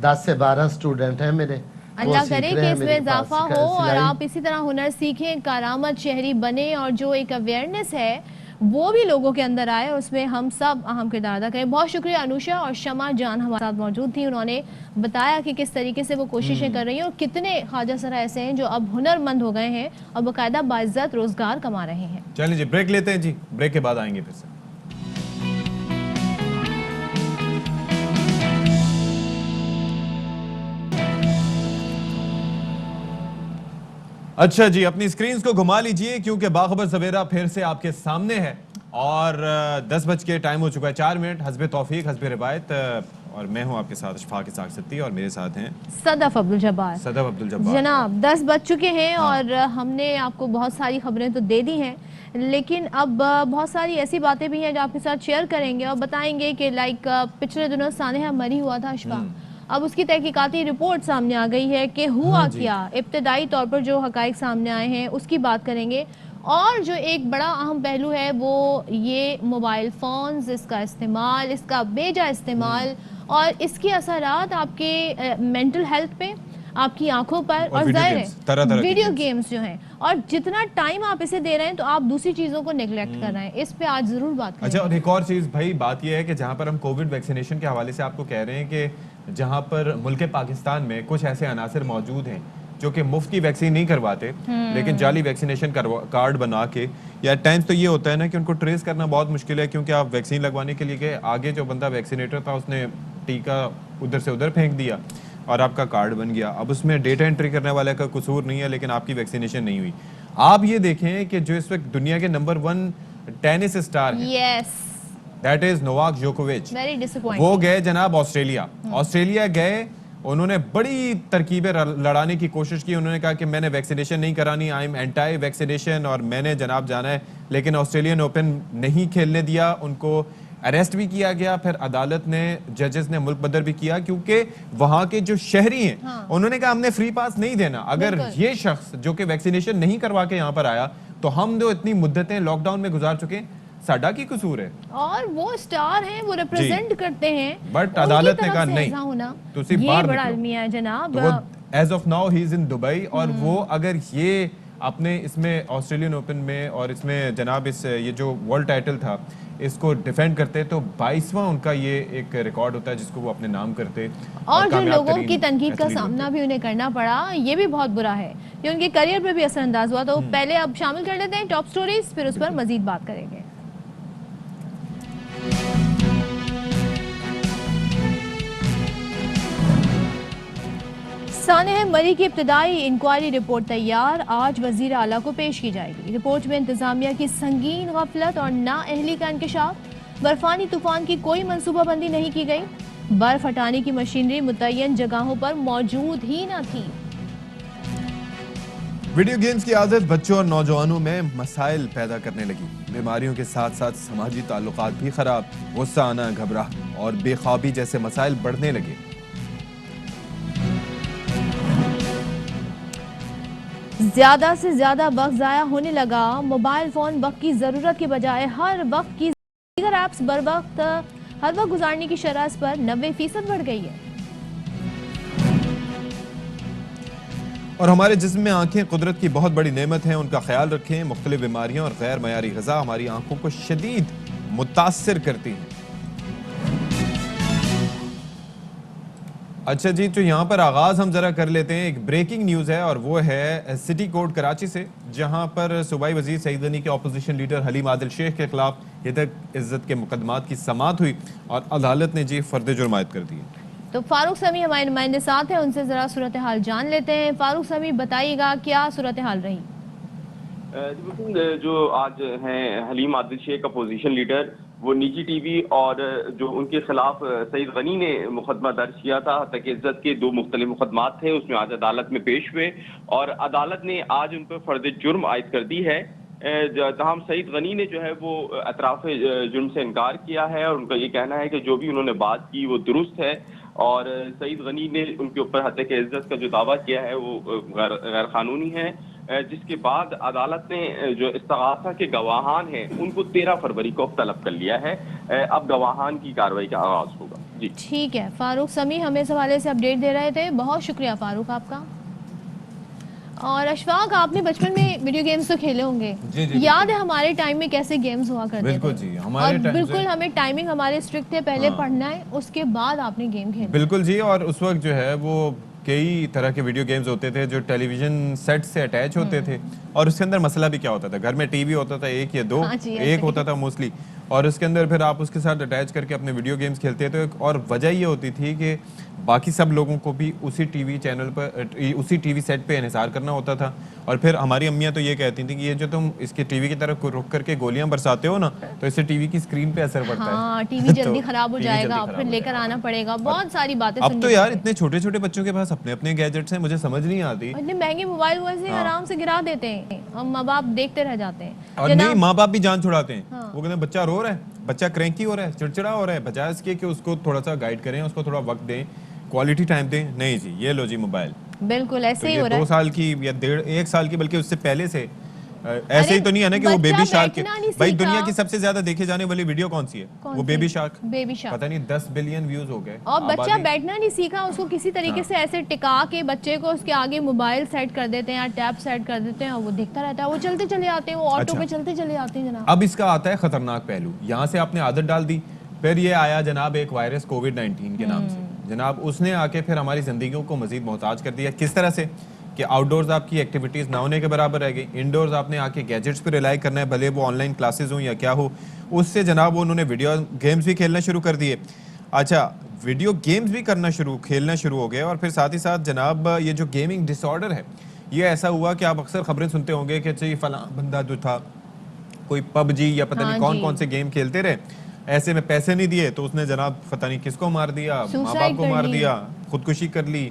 10 سے 12 اسٹوڈنٹ ہیں میرے. اللہ کرے کہ اس میں اضافہ ہو اور آپ اسی طرح ہنر سیکھیں, کارآمد شہری بنے, اور جو ایک اویئرنیس ہے وہ بھی لوگوں کے اندر آئے, اس میں ہم سب اہم کردار ادا کریں. بہت شکریہ انوشا. اور شمع جان ہمارے ساتھ موجود تھی, انہوں نے بتایا کہ کس طریقے سے وہ کوششیں کر رہی ہیں اور کتنے خواجہ سرا ایسے ہیں جو اب ہنر مند ہو گئے ہیں اور باقاعدہ باعزت روزگار کما رہے ہیں. چلیں جی بریک لیتے ہیں جی, بریک کے بعد آئیں گے پھر سے. اچھا جی, اپنی سکرینز کو گھما لیجئے کیونکہ باخبر سویرا پھر سے آپ کے سامنے ہے اور 10 بج کے ٹائم ہو چکا ہے 4 منٹ. حسب توفیق حسب روایت, اور میں ہوں آپ کے ساتھ اشفاق اسحاق ستی, اور میرے ساتھ ہیں صدف عبدالجبار. صدف عبدالجبار. جناب 10 بج چکے ہیں اور ہم نے آپ کو بہت ساری خبریں تو دے دی ہیں, لیکن اب بہت ساری ایسی باتیں بھی ہیں جو آپ کے ساتھ شیئر کریں گے اور بتائیں گے کہ لائک پچھلے دنوں سانحہ مری ہوا تھا اشفاق, اب اس کی تحقیقاتی رپورٹ سامنے آ گئی ہے کہ ہوا کیا. ابتدائی طور پر جو حقائق سامنے آئے ہیں اس کی بات کریں گے, اور جو ایک بڑا اہم پہلو ہے وہ یہ موبائل فونز, اس کا استعمال, اس کا بیجا استعمال اور اس کے اثرات آپ کے مینٹل ہیلتھ پہ, آپ کی آنکھوں پر, اور ظاہر ہے ویڈیو گیمز جو ہیں, اور جتنا ٹائم آپ اسے دے رہے ہیں تو آپ دوسری چیزوں کو نیگلیکٹ کر رہے ہیں. اس پہ آج ضرور بات کریں. اچھا, اور ایک اور چیز بھائی, بات یہ ہے کہ جہاں پر ہم کووڈ ویکسینیشن کے حوالے سے آپ کو کہہ رہے ہیں کہ جہاں پر ملک پاکستان میں کچھ ایسے عناصر موجود ہیں جو کہ مفت کی ویکسین نہیں کرواتے لیکن جعلی ویکسینیشن کارڈ بنا کے, یا ٹائمز تو یہ ہوتا ہے نا کہ ان کو ٹریس کرنا بہت مشکل ہے کیونکہ آپ ویکسین لگوانے کے لیے گئے, آگے جو بندہ ویکسینیٹر تھا اس نے ٹیکہ ادھر سے ادھر پھینک دیا اور آپ کا کارڈ بن گیا. اب اس میں ڈیٹا انٹری کرنے والے کا قصور نہیں ہے لیکن آپ کی ویکسینیشن نہیں ہوئی. آپ یہ دیکھیں کہ جو اس وقت دنیا کے نمبر 1 ٹینس اسٹار ہیں, دیٹ از نوواک جوکووچ, وہ گئے جناب آسٹریلیا گئے. انہوں نے بڑی ترکیبیں لڑانے کی کوشش کی. انہوں نے کہا کہ میں نے ویکسینیشن نہیں کرانی, آئی ایم اینٹائی ویکسینیشن, اور میں نے جناب جانا ہے, لیکن آسٹریلین اوپن نہیں کھیلنے دیا. ان کو اریسٹ بھی کیا گیا, پھر عدالت نے, ججز نے ملک بدر بھی کیا کیونکہ وہاں کے جو شہری ہیں انہوں نے کہا ہم نے فری پاس نہیں دینا. اگر یہ شخص جو کہ ویکسینیشن نہیں کروا کے یہاں پر آیا تو ہم جو اتنی مدتیں لاک ڈاؤن میں گزار چکے ہیں, ساڈا کی قصور ہے. اور وہ اسٹار ہیں, وہ ریپرزینٹ کرتے ہیں, بٹ عدالت نے کہا نہیں, یہ بڑا المیہ ہے جناب. As of now he is in Dubai, اور وہ اگر یہ اپنے اس میں آسٹریلین اوپن میں اور اس میں جناب اس یہ جو ورلڈ ٹائٹل تھا اس کو ڈیفینڈ کرتے تو 22واں ان کا یہ ایک ریکارڈ ہوتا ہے جس کو وہ اپنے نام کرتے. اور جو لوگوں کی تنقید کا سامنا بھی انہیں کرنا پڑا, یہ بھی بہت برا ہے, یہ ان کے کریئر پہ بھی اثر انداز ہوا. تو پہلے اب شامل کر لیتے ہیں ٹاپ سٹوریز, پھر اس پر مزید بات کریں گے. سانحہ مری کی ابتدائی انکوائری رپورٹ تیار, آج وزیر اعلیٰ کو پیش کی جائے گی. رپورٹ میں انتظامیہ کی سنگین غفلت اور نااہلی کا انکشاف. برفانی طوفان کی کوئی منصوبہ بندی نہیں کی گئی, برف ہٹانے کی مشینری متعین جگہوں پر موجود ہی نہ تھی. ویڈیو گیمز کی عادت بچوں اور نوجوانوں میں مسائل پیدا کرنے لگی. بیماریوں کے ساتھ ساتھ سماجی تعلقات بھی خراب, غصہ آنا, گھبراہٹ اور بے خوابی جیسے مسائل بڑھنے لگے. زیادہ سے زیادہ وقت ضائع ہونے لگا. موبائل فون وقت کی ضرورت کے بجائے ہر وقت کی دیگر ایپس ہر وقت گزارنے کی شرح اس پر 90% بڑھ گئی ہے. اور ہمارے جسم میں آنکھیں قدرت کی بہت بڑی نعمت ہیں, ان کا خیال رکھیں. مختلف بیماریاں اور غیر معیاری غذا ہماری آنکھوں کو شدید متاثر کرتی ہیں. اچھا جی، تو یہاں پر آغاز ہم ذرا کر لیتے ہیں، ایک بریکنگ نیوز ہے اور وہ ہے سٹی کورٹ کراچی سے، جہاں پر صوبائی وزیر سعید غنی کے اپوزیشن لیڈر حلیم عادل شیخ کے خلاف ہتک عزت کے مقدمات کی سماعت ہوئی اور عدالت نے جی فرد جرم عائد کر دی. تو فاروق سمیع ہمارے نمائندے ساتھ ہیں، ان سے ذرا صورتحال جان لیتے ہیں. فاروق سمیع بتائیے گا کیا صورتحال رہی؟ جو آج ہیں حلیم عادل شیخ اپوزیشن لیڈر، وہ نجی ٹی وی اور جو ان کے خلاف سعید غنی نے مقدمہ درج کیا تھا ہتک عزت کے 2 مختلف مقدمات تھے، اس میں آج عدالت میں پیش ہوئے اور عدالت نے آج ان پر فرد جرم عائد کر دی ہے. تاہم سعید غنی نے جو ہے وہ اعتراف جرم سے انکار کیا ہے اور ان کا یہ کہنا ہے کہ جو بھی انہوں نے بات کی وہ درست ہے اور سعید غنی نے ان کے اوپر ہتک عزت کا جو دعویٰ کیا ہے وہ غیر قانونی ہے. جس کے بعد عدالت نے جو استغاثہ کے گواہان ہیں ان کو 13 فروری کو طلب کر لیا ہے. اب گواہان کی کارروائی کا آغاز ہوگا. جی ٹھیک ہے، فاروق سمیع ہمیں اس حوالے سے اپڈیٹ دے رہے تھے، بہت شکریہ فاروق آپ کا. اور اشفاق، آپ نے بچپن میں ویڈیو گیمز تو کھیلے ہوں گے، یاد ہے ہمارے ٹائم میں کیسے گیمز ہوا کرتے تھے؟ بالکل جی، اور ہمارے ٹائم بالکل ہمیں ٹائمنگ ہمارے اسٹرکٹ تھے، پہلے پڑھنا ہے اس کے بعد آپ نے گیم کھیلنا. بالکل جی، اور اس وقت جو ہے وہ کئی طرح کے ویڈیو گیمز ہوتے تھے جو ٹیلی ویژن سیٹ سے اٹیچ ہوتے تھے اور اس کے اندر مسئلہ بھی کیا ہوتا تھا، گھر میں ٹی وی ہوتا تھا 1 یا 2، ایک ہوتا تھا موسٹلی، اور اس کے اندر پھر آپ اس کے ساتھ اٹیچ کر کے اپنے ویڈیو گیمز کھیلتے تھے. اور وجہ یہ ہوتی تھی کہ باقی سب لوگوں کو بھی اسی ٹی وی چینل پر اسی ٹی وی سیٹ پہ انحصار کرنا ہوتا تھا. اور پھر ہماری امیاں تو یہ کہتی تھیں کہ یہ جو تم اس کے ٹی وی کی طرف رک کر کے گولیاں برساتے ہو نا، تو اس سے ٹی وی کی اسکرین پہ اثر پڑتا ہے. ہاں، ٹی وی جلدی خراب ہو جائے گا، پھر لے کر آنا پڑے گا، بہت ساری باتیں. اب تو یار اتنے چھوٹے چھوٹے بچوں کے پاس اپنے اپنے گیجٹس ہیں، مجھے سمجھ نہیں آتی. اتنے مہنگے موبائل ویسے آرام سے گرا دیتے ہیں، ہم ماں باپ دیکھتے رہ جاتے ہیں. اور نہیں، ماں باپ بھی جان چھڑاتے ہیں. وہ کہتے ہیں بچہ رو رہا ہے، بچہ کرینکی ہو رہا ہے، چڑچڑا ہو رہا ہے، بجائے اس کے کہ اس کو تھوڑا سا گائیڈ کریں، اس کو تھوڑا وقت دیں، کوالٹی ٹائم دیں، نہیں جی یہ لو جی موبائل. بالکل ایسے ہی ہو رہا ہے. 2 سال کی یا 1.5 سال کی، بلکہ اس سے پہلے سے ایسے ہی تو نہیں ہے نا کہ وہ بیبی شارک. بھائی دنیا کی سب سے زیادہ دیکھے جانے والی ویڈیو کون سی ہے؟ وہ بیبی شارک. پتہ نہیں 10 بلین ویوز ہو گئے. اور بچہ بیٹھنا نہیں سیکھا، اس کو کسی طریقے سے ایسے ٹکا کے بچے کو اس کے آگے موبائل سیٹ کر دیتے ہیں یا ٹیب سیٹ کر دیتے ہیں اور وہ دیکھتا رہتا ہے، وہ چلتے چلے آتے ہیں، وہ آٹو پہ چلتے چلے آتے ہیں. جناب اب اس کا آتا ہے خطرناک پہلو، یہاں سے آپ نے عادت ڈال دی، پھر یہ آیا جناب ایک وائرس کووڈ-19 کے نام سے. جناب اس نے آ کے پھر ہماری زندگیوں کو مزید محتاج کر دیا. کس طرح سے کہ آؤٹ ڈورز آپ کی ایکٹیویٹیز نہ ہونے کے برابر رہ گئی، انڈورز آپ نے آ کے گیجٹس پہ ریلائی کرنا ہے، بھلے وہ آن لائن کلاسز ہوں یا کیا ہو. اس سے جناب انہوں نے ویڈیو گیمز بھی کھیلنا شروع کر دیے. اچھا، ویڈیو گیمز بھی کھیلنا شروع ہو گئے. اور پھر ساتھ ہی ساتھ جناب یہ جو گیمنگ ڈس آرڈر ہے، یہ ایسا ہوا کہ آپ اکثر خبریں سنتے ہوں گے کہ چاہیے فلاں بندہ جو تھا کوئی پب جی یا پتہ نہیں کون کون سے گیم کھیلتے رہے، ایسے میں پیسے نہیں دیے تو اس نے جناب پتہ نہیں کس کو مار دیا، ماں باپ کو مار دیا، خودکشی کر لی.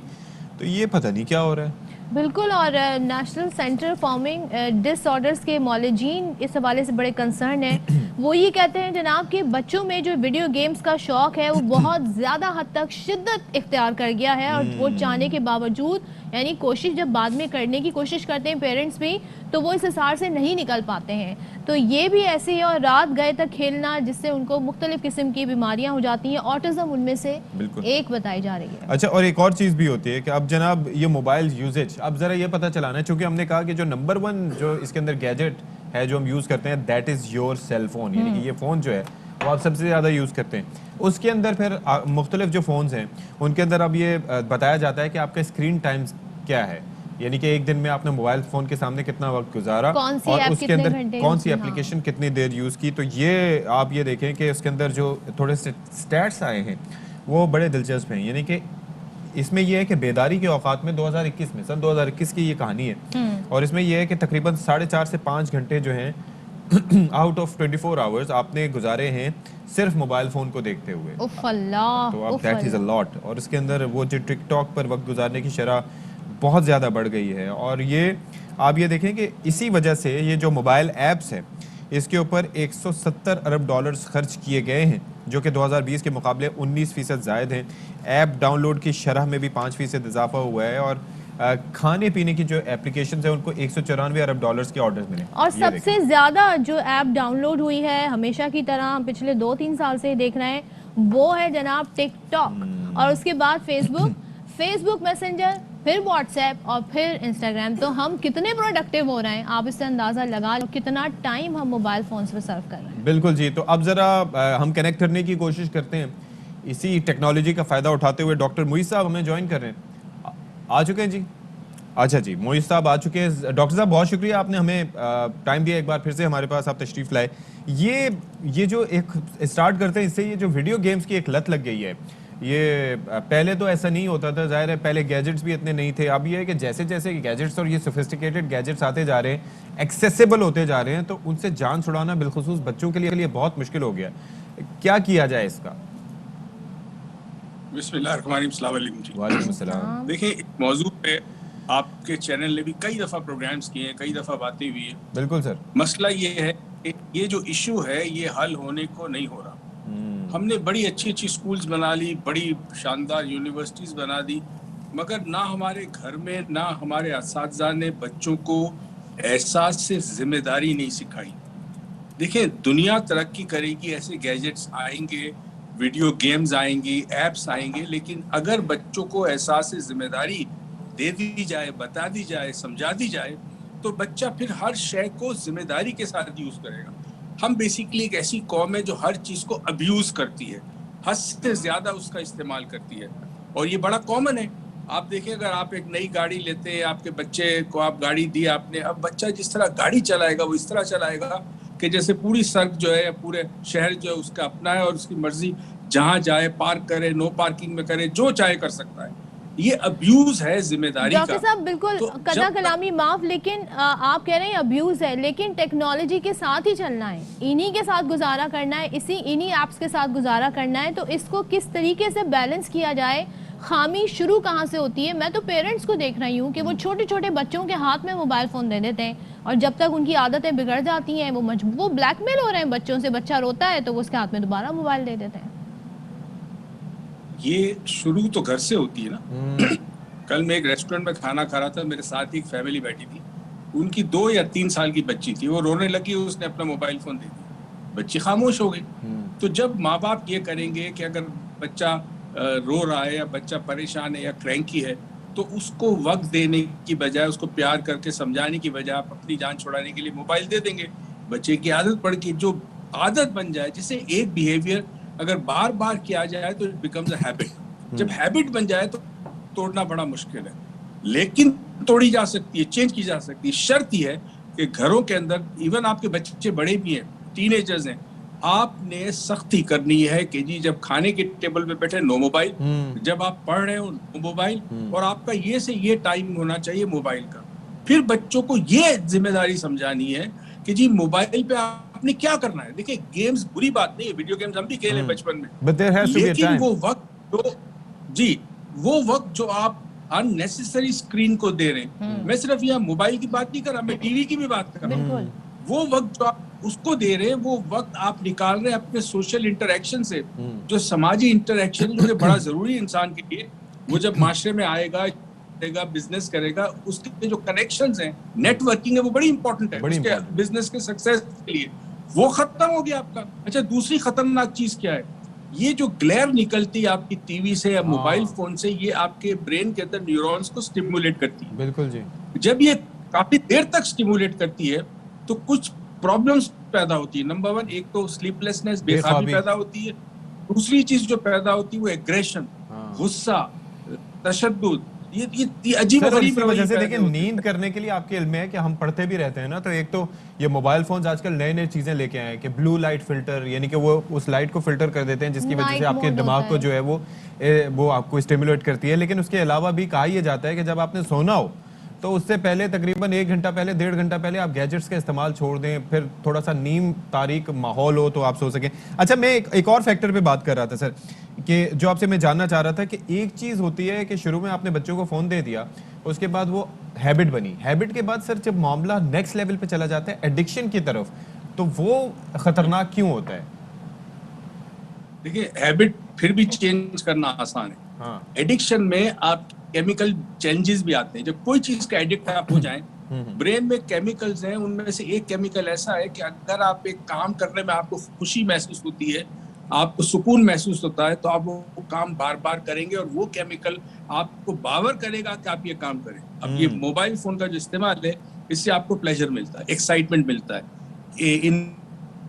تو یہ پتہ نہیں کیا ہو رہا ہے. بالکل. اور نیشنل سینٹر فارمنگ ڈس آرڈرز کے معالجین اس حوالے سے بڑے کنسرن ہیں. وہ یہ کہتے ہیں جناب کہ بچوں میں جو ویڈیو گیمز کا شوق ہے وہ بہت زیادہ حد تک شدت اختیار کر گیا ہے، اور وہ چاہنے کے باوجود یعنی کوشش جب بعد میں کرنے کی کوشش کرتے ہیں پیرنٹس بھی، تو وہ اس حصار سے نہیں نکل پاتے ہیں. تو یہ بھی ایسے ہی، اور رات گئے تک کھیلنا جس سے ان کو مختلف قسم کی بیماریاں ہو جاتی ہیں. آٹزم ان میں سے ایک بتائی جا رہی ہے. اچھا، اور ایک اور چیز بھی ہوتی ہے کہ اب جناب یہ موبائل یوزیج، اب ذرا یہ پتہ چلانا ہے، چونکہ ہم نے کہا کہ جو نمبر 1 جو اس کے اندر گیجٹ ہے جو ہم یوز کرتے ہیں، that is your cell phone, یعنی کہ یہ فون جو ہے وہ آپ سب سے زیادہ یوز کرتے ہیں. اس کے اندر پھر مختلف جو فونز ہیں ان کے اندر اب یہ بتایا جاتا ہے کہ آپ کا اسکرین ٹائم کیا ہے، یعنی کہ ایک دن میں آپ نے موبائل فون کے سامنے کتنا وقت گزارا اور اس کے اندر کون سی اپلیکیشن کتنی دیر یوز کی. تو یہ آپ یہ دیکھیں کہ اس کے اندر جو تھوڑے سے سٹیٹس آئے ہیں وہ بڑے دلچسپ ہیں. یعنی کہ اس میں یہ ہے کہ بیداری کے اوقات میں 2021 میں سن 2021 کی یہ کہانی ہے، اور اس میں یہ ہے کہ تقریباً 4.5 سے 5 گھنٹے جو ہیں آؤٹ آف 24 آورز آپ نے گزارے ہیں صرف موبائل فون کو دیکھتے ہوئے. تو اب دیٹ از اے لاٹ. اور اس کے اندر وہ جو ٹک ٹاک پر وقت گزارنے کی شرح بہت زیادہ بڑھ گئی ہے. اور یہ آپ یہ دیکھیں کہ اسی وجہ سے یہ جو موبائل ایپس ہیں اس کے اوپر $170 ارب خرچ کیے گئے ہیں، جو کہ 2020 کے مقابلے 19% زائد ہیں. ایپ ڈاؤن لوڈ کی شرح میں بھی 5% اضافہ ہوا ہے، اور کھانے پینے کی جو اپلیکیشنز ہیں ان کو $194 ارب کے آرڈرز ملے. اور سب سے زیادہ جو ایپ ڈاؤن لوڈ ہوئی ہے ہمیشہ کی طرح پچھلے 2-3 سال سے دیکھ رہے ہیں، وہ ہے جناب ٹک ٹاک، اور اس کے بعد فیس بک میسنجر، پھر واٹس ایپ اور پھر انسٹاگرام. تو ہم کتنے پروڈکٹیو ہو رہے ہیں آپ اس سے اندازہ لگا لو کتنا ٹائم ہم موبائل فونز پہ صرف کر رہے ہیں. بالکل جی. تو اب ذرا ہم کنیکٹ کرنے کی کوشش کرتے ہیں اسی ٹیکنالوجی کا فائدہ اٹھاتے ہوئے ڈاکٹر معیز صاحب ہمیں جوائن کر رہے ہیں. آ چکے ہیں جی؟ اچھا جی، معیز صاحب آ چکے ہیں. ڈاکٹر صاحب بہت شکریہ، آپ نے ہمیں ٹائم دیا، ایک بار پھر سے ہمارے پاس آپ تشریف لائے. یہ جو ایک اسٹارٹ کرتے ہیں اس سے، یہ جو ویڈیو گیمز کی ایک لت لگ گئی ہے، یہ پہلے تو ایسا نہیں ہوتا تھا، ظاہر ہے پہلے گیجٹس بھی اتنے نہیں تھے. اب یہ ہے کہ جیسے جیسے گیجٹس اور یہ سوفسٹیکیٹڈ گیجٹس آتے جا رہے ہیں، ایکسیسیبل ہوتے جا رہے ہیں، تو ان سے جان چھڑانا بالخصوص بچوں کے لیے بہت مشکل ہو گیا. کیا کیا جائے اس کا؟ بسم اللہ الرحمن الرحیم. السلام علیکم جی. وعلیکم السلام. دیکھیں، اس موضوع پہ آپ کے چینل نے بھی کئی دفعہ پروگرامز کیے ہیں، کئی دفعہ باتیں ہوئی ہیں. بالکل سر. مسئلہ یہ ہے کہ یہ جو ایشو ہے یہ حل ہونے کو نہیں ہو رہا. ہم نے بڑی اچھی اچھی سکولز بنا لی، بڑی شاندار یونیورسٹیز بنا دی، مگر نہ ہمارے گھر میں نہ ہمارے اساتذہ نے بچوں کو احساس سے ذمہ داری نہیں سکھائی. دیکھیں، دنیا ترقی کرے گی، ایسے گیجٹس آئیں گے، ویڈیو گیمز آئیں گی، ایپس آئیں گے، لیکن اگر بچوں کو احساس سے ذمہ داری دے دی جائے، بتا دی جائے، سمجھا دی جائے، تو بچہ پھر ہر شے کو ذمہ داری کے ساتھ یوز کرے گا. ہم بیسیکلی ایک ایسی قوم ہے جو ہر چیز کو ابیوز کرتی ہے، حد سے زیادہ اس کا استعمال کرتی ہے، اور یہ بڑا کامن ہے. آپ دیکھیں، اگر آپ ایک نئی گاڑی لیتے ہیں، آپ کے بچے کو آپ گاڑی دی آپ نے، اب بچہ جس طرح گاڑی چلائے گا وہ اس طرح چلائے گا کہ جیسے پوری سڑک جو ہے، پورے شہر جو ہے اس کا اپنا ہے، اور اس کی مرضی جہاں جائے پارک کرے، نو پارکنگ میں کرے، جو چاہے کر سکتا ہے. یہ ابیوز ہے ذمہ داری کا. ڈاکٹر صاحب بالکل قطع کلامی معاف، لیکن آپ کہہ رہے ہیں ابیوز ہے، لیکن ٹیکنالوجی کے ساتھ ہی چلنا ہے، انہی کے ساتھ گزارا کرنا ہے، انہی ایپس کے ساتھ گزارا کرنا ہے. تو اس کو کس طریقے سے بیلنس کیا جائے؟ خامی شروع کہاں سے ہوتی ہے؟ میں تو پیرنٹس کو دیکھ رہی ہوں کہ وہ چھوٹے چھوٹے بچوں کے ہاتھ میں موبائل فون دے دیتے ہیں، اور جب تک ان کی عادتیں بگڑ جاتی ہیں وہ بلیک میل ہو رہے ہیں بچوں سے. بچہ روتا ہے تو وہ اس کے ہاتھ میں دوبارہ موبائل دے دیتے ہیں. یہ شروع تو گھر سے ہوتی ہے نا. کل میں ایک ریسٹورنٹ میں کھانا کھا رہا تھا، میرے ساتھ ایک فیملی بیٹھی تھی، ان کی 2 یا 3 سال کی بچی تھی، وہ رونے لگی، اس نے اپنا موبائل فون دے دیا، بچی خاموش ہو گئی. تو جب ماں باپ یہ کریں گے کہ اگر بچہ رو رہا ہے یا بچہ پریشان ہے یا کرینکی ہے، تو اس کو وقت دینے کی بجائے، اس کو پیار کر کے سمجھانے کی بجائے آپ اپنی جان چھڑانے کے لیے موبائل دے دیں گے. بچے کی عادت پڑ کے جو عادت بن جائے، جسے ایک بیہیویئر اگر بار بار کیا جائے تو اٹ بیکمز اے ہیبٹ. جب ہیبٹ بن جائے تو توڑنا بڑا مشکل ہے، لیکن توڑی جا سکتی ہے، چینج کی جا سکتی ہے. شرط یہ ہے کہ گھروں کے اندر، ایون آپ کے بچے بڑے بھی ہیں، ٹین ایجرز ہیں، آپ نے سختی کرنی ہے کہ جی جب کھانے کے ٹیبل پہ بیٹھے نو موبائل، جب آپ پڑھ رہے ہو نو موبائل، اور آپ کا یہ سے یہ ٹائم ہونا چاہیے موبائل کا. پھر بچوں کو یہ ذمہ داری سمجھانی ہے کہ جی موبائل پہ آپ نے کیا کرنا ہے. دیکھیں، گیمز بری بات نہیں ہے، ویڈیو گیمز ہم بھی کھیلے بچپن میں، لیکن وہ وقت جو آپ ان نیسیسری اسکرین کو دے رہے ہیں، میں صرف یہاں موبائل کی بات نہیں کر رہا، میں ٹی وی کی بھی بات کر رہا ہوں. وہ وقت جو آپ اس کو دے رہے ہیں، وہ وقت آپ نکال رہے ہیں اپنے سوشل انٹریکشن سے، جو سماجی انٹریکشن جو کہ بڑا ضروری ہے انسان کے لیے. وہ جب معاشرے میں آئے گا، بزنس کرے گا، اس کے جو کنیکشنز ہیں، نیٹ ورکنگ ہے، وہ بڑی امپورٹنٹ ہے اس کے بزنس کے سکسیس کے لیے. وہ ختم ہو گیا آپ کا. اچھا، دوسری خطرناک چیز کیا ہے؟ یہ جو گلیئر نکلتی ہے آپ کی ٹی وی سے یا موبائل فون سے، یہ آپ کے برین کے اندر نیورونز کو سٹیمولیٹ کرتی ہے. بالکل جی. جب یہ کافی دیر تک سٹیمولیٹ کرتی ہے تو کچھ پرابلمز پیدا ہوتی ہے. نمبر 1، ایک تو سلیپ لیسنس، بے خوابی پیدا ہوتی ہے. دوسری چیز جو پیدا ہوتی ہے وہ ایگریشن، غصہ، تشدد. یہ عجیب و غریب وجہ سے. دیکھیں، نیند کرنے کے لیے آپ کے علم میں ہے کہ ہم پڑھتے بھی رہتے ہیں نا، تو ایک تو یہ موبائل فونز آج کل نئے نئے چیزیں لے کے آئے ہیں کہ بلو لائٹ فلٹر، یعنی کہ وہ اس لائٹ کو فلٹر کر دیتے ہیں جس کی وجہ سے آپ کے دماغ کو جو ہے وہ آپ کو اسٹیمولیٹ کرتی ہے. لیکن اس کے علاوہ بھی کہا یہ جاتا ہے کہ جب آپ نے سونا ہو تو اس سے پہلے تقریباً 1 گھنٹہ پہلے، 1.5 گھنٹہ پہلے آپ گیجٹس کا استعمال چھوڑ دیں، پھر تھوڑا سا نیم تاریک ماحول ہو تو آپ سو سکیں. اچھا، میں ایک اور فیکٹر پہ بات کر رہا تھا سر، کہ جو آپ سے میں جاننا چاہ رہا تھا کہ ایک چیز ہوتی ہے کہ شروع میں آپ نے بچوں کو فون دے دیا، اس کے بعد وہ ہیبٹ بنی، ہیبٹ کے بعد سر جب معاملہ نیکسٹ لیول پہ چلا جاتا ہے ایڈکشن کی طرف، تو وہ خطرناک کیوں ہوتا ہے؟ دیکھیں، ہیبٹ پھر بھی چینج کرنا آسان ہے. ایڈکشن میں آپ کیمیکل چینجز بھی آتے ہیں. جب کوئی چیز کا ایڈکٹ آپ ہو جائیں، برین میں کیمیکلز ہیں، ان میں سے ایک کیمیکل ایسا ہے کہ اگر آپ ایک کام کرنے میں آپ کو خوشی محسوس ہوتی ہے، آپ کو سکون محسوس ہوتا ہے، تو آپ وہ کام بار بار کریں گے، اور وہ کیمیکل آپ کو باور کرے گا کہ آپ یہ کام کریں. اب یہ موبائل فون کا جو استعمال ہے، اس سے آپ کو پلیجر ملتا ہے، ایکسائٹمنٹ ملتا ہے. ان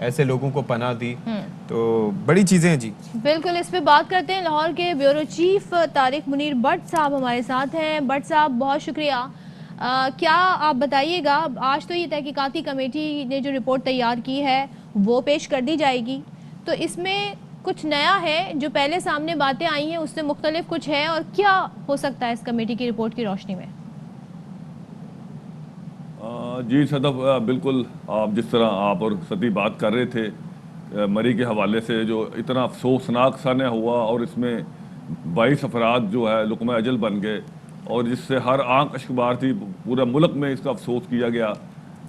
ایسے لوگوں کو پناہ دی. تو بڑی چیزیں ہیں جی. بالکل اس پہ بات کرتے ہیں. لاہور کے bureau chief Tariq Munir but صاحب ہمارے ساتھ ہیں. بٹ صاحب بہت شکریہ. کیا آپ بتائیے گا, آج تو یہ تحقیقاتی کمیٹی نے جو رپورٹ تیار کی ہے وہ پیش کر دی جائے گی, تو اس میں کچھ نیا ہے جو پہلے سامنے باتیں آئی ہیں اس سے مختلف کچھ ہے, اور کیا ہو سکتا ہے اس کمیٹی کی رپورٹ کی روشنی میں؟ جی صدف, بالکل آپ جس طرح آپ اور ستی بات کر رہے تھے مری کے حوالے سے, جو اتنا افسوسناک سانحہ ہوا اور اس میں 22 افراد جو ہے لقمہ اجل بن گئے, اور جس سے ہر آنکھ اشکبار تھی, پورے ملک میں اس کا افسوس کیا گیا.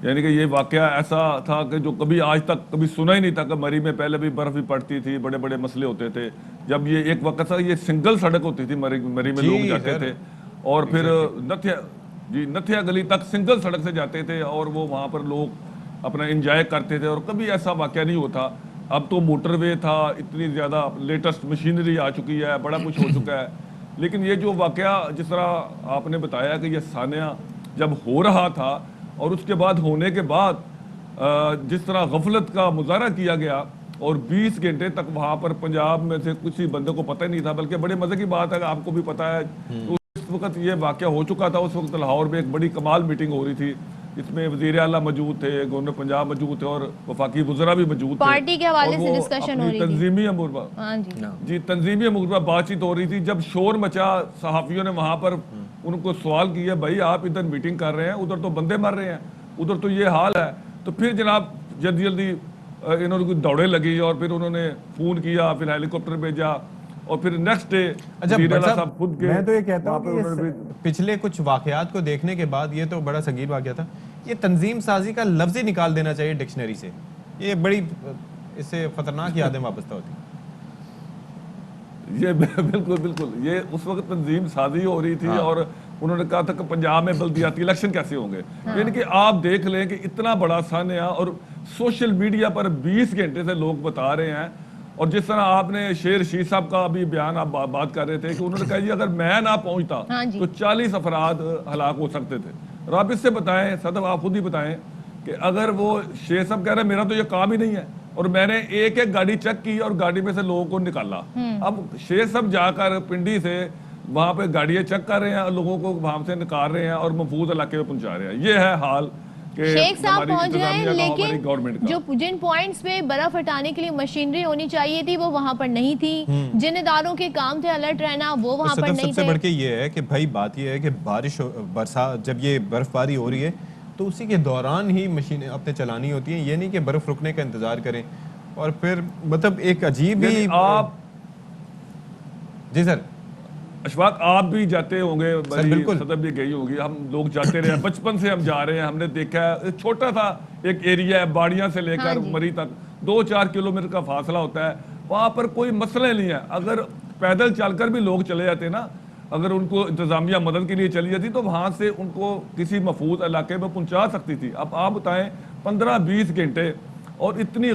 یعنی کہ یہ واقعہ ایسا تھا کہ جو کبھی آج تک کبھی سنا ہی نہیں تھا کہ مری میں پہلے بھی برف بھی پڑتی تھی, بڑے بڑے مسئلے ہوتے تھے. جب یہ ایک وقت تھا یہ سنگل سڑک ہوتی تھی مری میں, لوگ جاتے تھے اور پھر نتھیا گلی تک سنگل سڑک سے جاتے تھے, اور وہ وہاں پر لوگ اپنا انجوائے کرتے تھے, اور کبھی ایسا واقعہ نہیں ہوتا. اب تو موٹر وے تھا, اتنی زیادہ لیٹسٹ مشینری آ چکی ہے, بڑا کچھ ہو چکا ہے. لیکن یہ جو واقعہ جس طرح آپ نے بتایا کہ یہ سانحہ جب ہو رہا تھا اور اس کے بعد ہونے کے بعد جس طرح غفلت کا مظاہرہ کیا گیا, اور 20 گھنٹے تک وہاں پر پنجاب میں سے کسی بندے کو پتہ ہی نہیں تھا. بلکہ بڑے مزے کی بات ہے, آپ کو بھی پتہ ہے, اس وقت یہ واقعہ ہو چکا تھا. اس وقت لاہور میں ایک بڑی کمال میٹنگ ہو رہی تھی, اس میں وزیر اعلیٰ موجود تھے, گورنر پنجاب موجود تھے, اور وفاقی وزراء بھی موجود تھے. پارٹی کے حوالے سے ڈسکشن ہو رہی تھی, تنظیمی امور جی تنظیمی امور پر بات چیت ہو رہی تھی. جب شور مچا, صحافیوں نے وہاں پر ان کو سوال کیا, بھائی آپ ادھر میٹنگ کر رہے ہیں, ادھر تو بندے مر رہے ہیں, ادھر تو یہ حال ہے. تو پھر جناب جلدی جلدی انہوں نے دوڑے لگی, اور پھر انہوں نے فون کیا, پھر ہیلی کاپٹر بھیجا, اور پھر نیکسٹ ڈے صاحب خود کے. میں تو یہ کہتا ہوں کہ پچھلے کچھ واقعات کو دیکھنے کے بعد یہ تو بڑا سنگین واقعہ تھا, یہ تنظیم سازی کا لفظ ہی نکال دینا چاہیے ڈکشنری سے. یہ بڑی اس سے خطرناک یادیں وابستہ ہوتی. یہ بالکل یہ اس وقت تنظیم سازی ہو رہی تھی, اور انہوں نے کہا تھا کہ پنجاب میں بلدیاتی الیکشن کیسے ہوں گے. یعنی کہ آپ دیکھ لیں کہ اتنا بڑا سانحہ, اور سوشل میڈیا پر 20 گھنٹے سے لوگ بتا رہے ہیں. اور جس طرح آپ نے شیر رشید صاحب کا ابھی بیان آپ بات کر رہے تھے کہ انہوں نے کہا جی اگر میں نہ پہنچتا تو 40 افراد ہلاک ہو سکتے تھے. اور آپ اس سے بتائیں صدف, آپ خود ہی بتائیں کہ اگر وہ شیر صاحب کہہ رہے ہیں میرا تو یہ کام ہی نہیں ہے, اور میں نے ایک ایک گاڑی چیک کی اور گاڑی میں سے لوگوں کو نکالا. اب شیر صاحب جا کر پنڈی سے وہاں پہ گاڑیاں چیک کر رہے ہیں, لوگوں کو وہاں سے نکال رہے ہیں اور محفوظ علاقے میں پہنچا رہے ہیں. یہ ہے حال شیخ صاحب پہنچ گئے, لیکن جو جن پوائنٹس پہ برف ہٹانے کے لیے مشینری ہونی چاہیے تھی وہ وہاں پر نہیں تھی, جن اداروں کے کام تھے الرٹ رہنا وہ وہاں پر نہیں تھے. سب سے بڑھ کے یہ ہے کہ بھائی بات یہ ہے کہ برسات جب یہ برف باری ہو رہی ہے تو اسی کے دوران ہی مشینیں اپنے چلانی ہوتی ہیں. یہ نہیں کہ برف رکنے کا انتظار کریں, اور پھر مطلب ایک عجیب ہی آپ. جی سر اشفاق, آپ بھی جاتے ہوں گے, صدف بھی گئی ہوگی, ہم لوگ جاتے رہے, بچپن سے ہم جا رہے ہیں, ہم نے دیکھا ہے چھوٹا تھا ایک ایریا ہے, باڑیاں سے لے کر مری تک 2-4 کلومیٹر کا فاصلہ ہوتا ہے. وہاں پر کوئی مسئلہ نہیں ہے. اگر پیدل چل کر بھی لوگ چلے جاتے نا, اگر ان کو انتظامیہ مدد کے لیے چلی جاتی تو وہاں سے ان کو کسی محفوظ علاقے میں پہنچا سکتی تھی. اب آپ بتائیں 15-20 گھنٹے, اور اتنی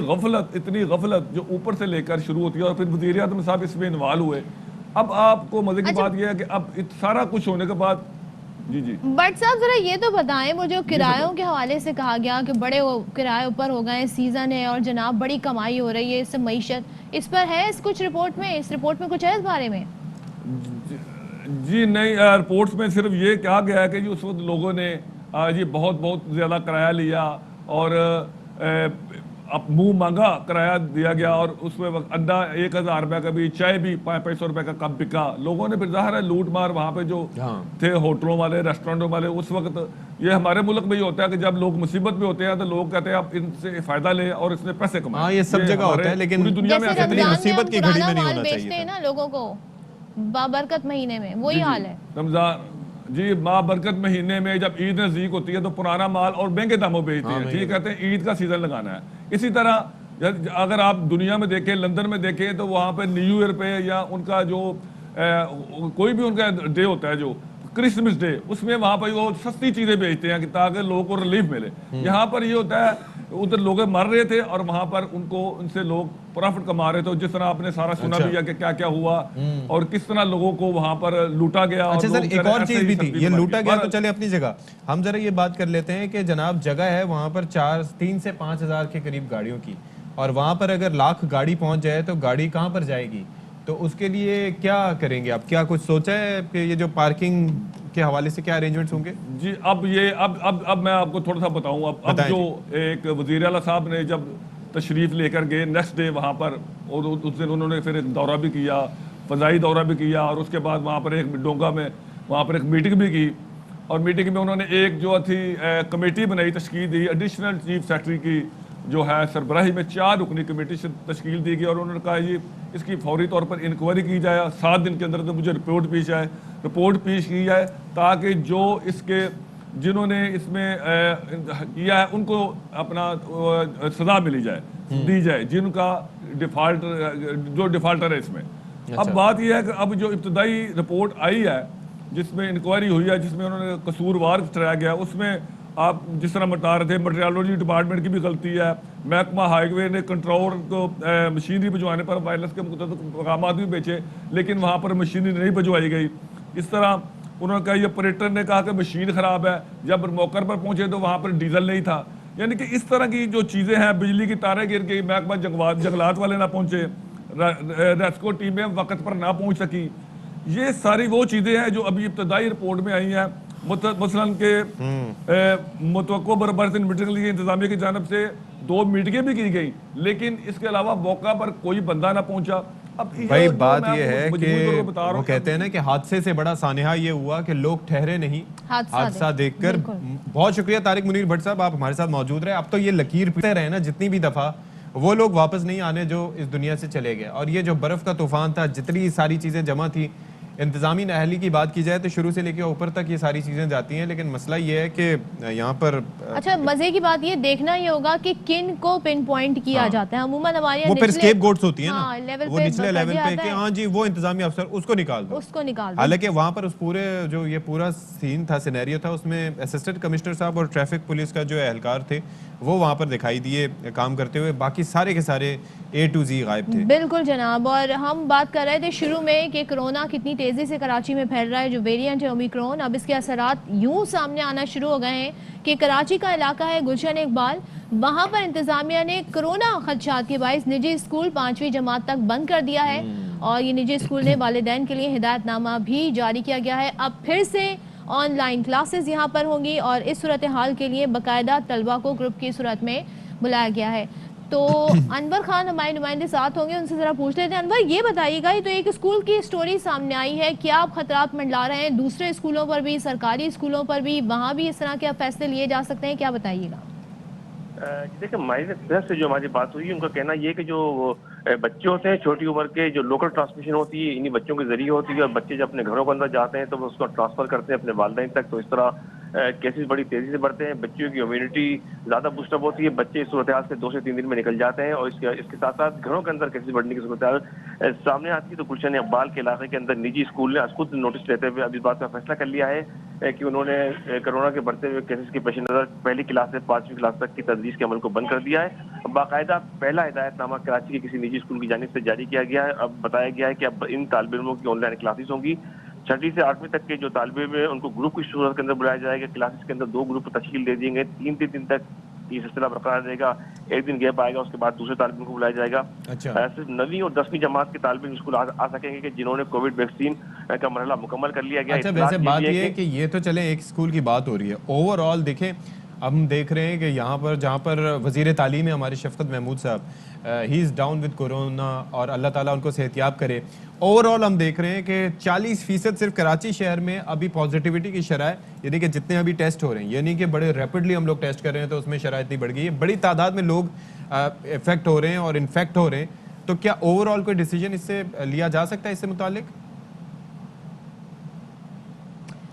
غفلت جو اوپر سے لے کر شروع ہوتی ہے, اور پھر وزیر اعظم صاحب اس میں انوالو ہوئے. اب آپ کو مزے کی بات یہ ہے کہ اب سارا کچھ ہونے کے بعد. جی بٹ صاحب ذرا یہ تو بتائیں, وہ جو کرایوں کے حوالے سے کہا گیا کہ بڑے کرائے اوپر ہو گئے, سیزن ہے اور جناب بڑی کمائی ہو رہی ہے اس سے معیشت, اس پر ہے کچھ رپورٹ میں, اس رپورٹ میں کچھ ہے اس بارے میں؟ جی نہیں, رپورٹس میں صرف یہ کہا گیا ہے کہ اس وقت لوگوں نے یہ بہت زیادہ کرایہ لیا, اور اب منہ مانگا کرایہ دیا گیا, اور اس میں انڈا 1000 روپے کا بھی, چائے بھی 500 روپے کا کپ بکا. لوگوں نے پھر ظاہر ہے لوٹ مار وہاں پہ جو تھے ہوٹلوں والے, ریسٹورینٹوں والے. اس وقت یہ ہمارے ملک میں یہ ہوتا ہے کہ جب لوگ مصیبت میں ہوتے ہیں تو لوگ کہتے ہیں اب ان سے فائدہ لیں اور اس نے پیسے کمائیں. یہ سب جگہ ہوتا ہے, لیکن پوری دنیا میں مصیبت کی گھڑی میں نہیں ہونا بیچتے ہیں نا لوگوں کو بابرکت مہینے میں, وہی حال ہے رمضان. جی بابرکت مہینے میں جب عید نزدیک ہوتی ہے تو پرانا مال اور مہنگے داموں بیچتے ہیں. ٹھیک کہتے ہیں عید کا سیزن لگانا ہے. اسی طرح اگر آپ دنیا میں دیکھیں, لندن میں دیکھیں, تو وہاں پہ نیو ایئر پہ یا ان کا جو کوئی بھی ان کا ڈے ہوتا ہے, جو کرسمس ڈے, اس میں وہاں پہ وہ سستی چیزیں بیچتے ہیں کہ تاکہ لوگوں کو ریلیف ملے. یہاں پر یہ ہوتا ہے ادھر لوگ مر رہے تھے اور وہاں پر ان سے لوگ پروفٹ کما رہے تھے. جس طرح آپ نے سارا سنا بھی ہے کہ کیا کیا ہوا اور کس طرح لوگوں کو وہاں پر لوٹا گیا. اچھا سر, ایک اور چیز بھی تھی, یہ لوٹا گیا تو چلے اپنی جگہ, ہم ذرا یہ بات کر لیتے ہیں کہ جناب جگہ ہے وہاں پر 3 سے 5 ہزار کے قریب گاڑیوں کی, اور وہاں پر اگر لاکھ گاڑی پہنچ جائے تو گاڑی کہاں پر جائے گی؟ تو اس کے لیے کیا کریں گے آپ؟ کیا کچھ سوچا ہے کہ یہ جو پارکنگ کے حوالے سے کیا ارینجمنٹس ہوں گے؟ جی اب میں آپ کو تھوڑا سا بتاؤں. اب جو ایک وزیر اعلیٰ صاحب نے جب تشریف لے کر گئے نیکسٹ ڈے وہاں پر, اور اس دن انہوں نے پھر ایک دورہ بھی کیا, فضائی دورہ بھی کیا, اور اس کے بعد وہاں پر ایک ڈونگا میں وہاں پر ایک میٹنگ بھی کی, اور میٹنگ میں انہوں نے ایک جو تھی کمیٹی بنائی, تشکیل دی ایڈیشنل چیف سیکرٹری کی جو ہے سربراہی میں 4 رکنی کمیٹی سے تشکیل دی گئی, اور انہوں نے کہا یہ اس کی فوری طور پر انکوائری کی جائے, 7 دن کے اندر مجھے رپورٹ پیش کی جائے, تاکہ جو اس کے جنہوں نے اس میں کیا ہے ان کو اپنا سزا دی جائے جن کا ڈیفالٹر ہے اس میں. اب بات یہ ہے کہ اب جو ابتدائی رپورٹ آئی ہے جس میں انکوائری ہوئی ہے, جس میں انہوں نے قصوروار ٹھہرایا گیا, اس میں آپ جس طرح بتا رہے تھے میٹرولوجی ڈپارٹمنٹ کی بھی غلطی ہے, محکمہ ہائی وے نے کنٹرول کو مشینری بھجوانے پر وائرلیس کے متعدد مقامات بھی بیچے, لیکن وہاں پر مشینری نہیں بھجوائی گئی. اس طرح انہوں نے کہا, یہ آپریٹر نے کہا کہ مشین خراب ہے, جب موقع پر پہنچے تو وہاں پر ڈیزل نہیں تھا. یعنی کہ اس طرح کی جو چیزیں ہیں, بجلی کی تاریں گر گئی, محکمہ جنگلات والے نہ پہنچے, ریسکو ٹیمیں وقت پر نہ پہنچ سکی. یہ ساری وہ چیزیں ہیں جو ابھی ابتدائی رپورٹ میں آئی ہیں. مثلاً کہ متوقع برابر میٹنگ کی انتظامیہ کی جانب سے 2 میٹنگیں بھی کی گئی, لیکن اس کے علاوہ موقع پر کوئی بندہ نہ پہنچا. بھائی بات یہ ہے کہ وہ کہتے ہیں نا کہ حادثے سے بڑا سانحہ یہ ہوا کہ لوگ ٹھہرے نہیں حادثہ دیکھ کر. بہت شکریہ طارق منیر بھٹ صاحب, آپ ہمارے ساتھ موجود رہے. اب تو یہ لکیر پیتے رہے نا جتنی بھی دفعہ, وہ لوگ واپس نہیں آنے جو اس دنیا سے چلے گئے. اور یہ جو برف کا طوفان تھا, جتنی ساری چیزیں جمع تھی, انتظامی نااہلی کی بات کی جائے تو شروع سے لے کے اوپر تک یہ ساری چیزیں جاتی ہیں, لیکن مسئلہ یہ ہے کہ یہاں پر اچھا مزے کی بات یہ دیکھنا یہ ہوگا کہ کن کو پن پوائنٹ کیا جاتا ہے. عموماً ہمارے وہ پھر اسکیپ گوٹس ہوتی ہیں نا, وہ نچلے لیول پہ کہ ہاں جی وہ انتظامی افسر اس کو نکال دو. حالانکہ وہاں پر اس پورے جو یہ پورا سین تھا, سینیریو تھا, اس میں اسسٹنٹ کمشنر صاحب اور ٹریفک پولیس کا جو اہلکار تھے وہ وہاں پر دکھائی دیے کام کرتے ہوئے, باقی سارے کے سارے A to Z غائب تھے. بالکل جناب. اور ہم بات کر رہے تھے شروع میں کہ کرونا کتنی تیزی سے کراچی میں پھیل رہا ہے, جو ویریئنٹ ہے اومیکرون. اب اس کے اثرات یوں سامنے آنا شروع ہو گئے ہیں کہ کراچی کا علاقہ ہے گلشن اقبال, وہاں پر انتظامیہ نے کرونا خدشات کے باعث نجی اسکول 5ویں جماعت تک بند کر دیا ہے, اور یہ نجی اسکول نے والدین کے لیے ہدایت نامہ بھی جاری کیا گیا ہے. اب پھر سے آن لائن کلاسز یہاں پر ہوں گی, اور اس صورتحال کے لیے باقاعدہ طلبہ کو گروپ کی صورت میں بلایا گیا ہے. تو انور خان ہمارے نمائندے ساتھ ہوں گے, ان سے ذرا پوچھ لیتے ہیں. انور یہ بتائیے گا, یہ تو ایک اسکول کی سٹوری سامنے آئی ہے, کیا آپ خطرات منڈلا رہے ہیں دوسرے اسکولوں پر بھی, سرکاری اسکولوں پر بھی, وہاں بھی اس طرح کے فیصلے لیے جا سکتے ہیں, کیا بتائیے گا؟ دیکھیں ماہرین صحت سے جو ہماری بات ہوئی, ان کا کہنا یہ ہے کہ جو بچے ہوتے ہیں چھوٹی عمر کے, جو لوکل ٹرانسمیشن ہوتی ہے انہی بچوں کے ذریعے ہوتی ہے, اور بچے جب اپنے گھروں کے اندر جاتے ہیں تو وہ اس کو ٹرانسفر کرتے ہیں اپنے والدین تک, تو اس طرح کیسز بڑی تیزی سے بڑھتے ہیں. بچوں کی امیونٹی زیادہ بوسٹ اپ ہوتی ہے, بچے اس صورتحال سے 2 سے 3 دن میں نکل جاتے ہیں, اور اس کے ساتھ ساتھ گھروں کے اندر کیسز بڑھنے کی صورتحال سامنے آتی ہے. تو گلشن اقبال کے علاقے کے اندر نجی اسکول نے خود نوٹس لیتے ہوئے اب اس بات کا فیصلہ کر لیا ہے کہ انہوں نے کرونا کے بڑھتے ہوئے کیسز کے پیش نظر 1لی کلاس سے 5ویں کلاس تک کی تدریس کے عمل کو بند کر دیا ہے. باقاعدہ پہلا ہدایت نامہ کراچی کے کسی نجی اسکول کی جانب سے جاری کیا گیا ہے. اب بتایا گیا ہے کہ اب ان طالب علموں کی آن لائن کلاسز ہوں گی. 6ویں سے 8ویں تک کے جو طالب علم ہیں ان کو گروپ کی صورت کے اندر بلایا جائے گا. کلاسز کے اندر 2 گروپ تشکیل دے دیں گے. 3 دن تک یہ سلسلہ برقرار رہے گا. 1 دن گیپ آئے گا, اس کے بعد دوسرے طالب علم کو بلایا جائے گا. صرف 9ویں اور 10ویں جماعت کے طالب علم اسکول آ سکیں گے کہ جنہوں نے کووڈ ویکسین کا مرحلہ مکمل کر لیا گیا. اچھا ویسے بات یہ ہے کہ یہ تو چلے ایک اسکول کی بات ہو رہی ہے, اوور آل دیکھیں اب ہم دیکھ رہے ہیں کہ یہاں پر جہاں پر وزیر تعلیم ہے ہمارے شفقت محمود صاحب, ہی از ڈاؤن ود کورونا, اور اللہ تعالیٰ ان کو صحتیاب کرے. اوور آل ہم دیکھ رہے ہیں کہ 40% صرف کراچی شہر میں ابھی پازیٹیوٹی کی شرح, یعنی کہ جتنے ابھی ٹیسٹ ہو رہے ہیں, یعنی کہ بڑے ریپڈلی ہم لوگ ٹیسٹ کر رہے ہیں, تو اس میں شرح اتنی بڑھ گئی ہے, بڑی تعداد میں لوگ افیکٹ ہو رہے ہیں اور انفیکٹ ہو رہے ہیں. تو کیا اوور آل کوئی ڈیسیجن اس سے لیا جا سکتا ہے اس سے متعلق؟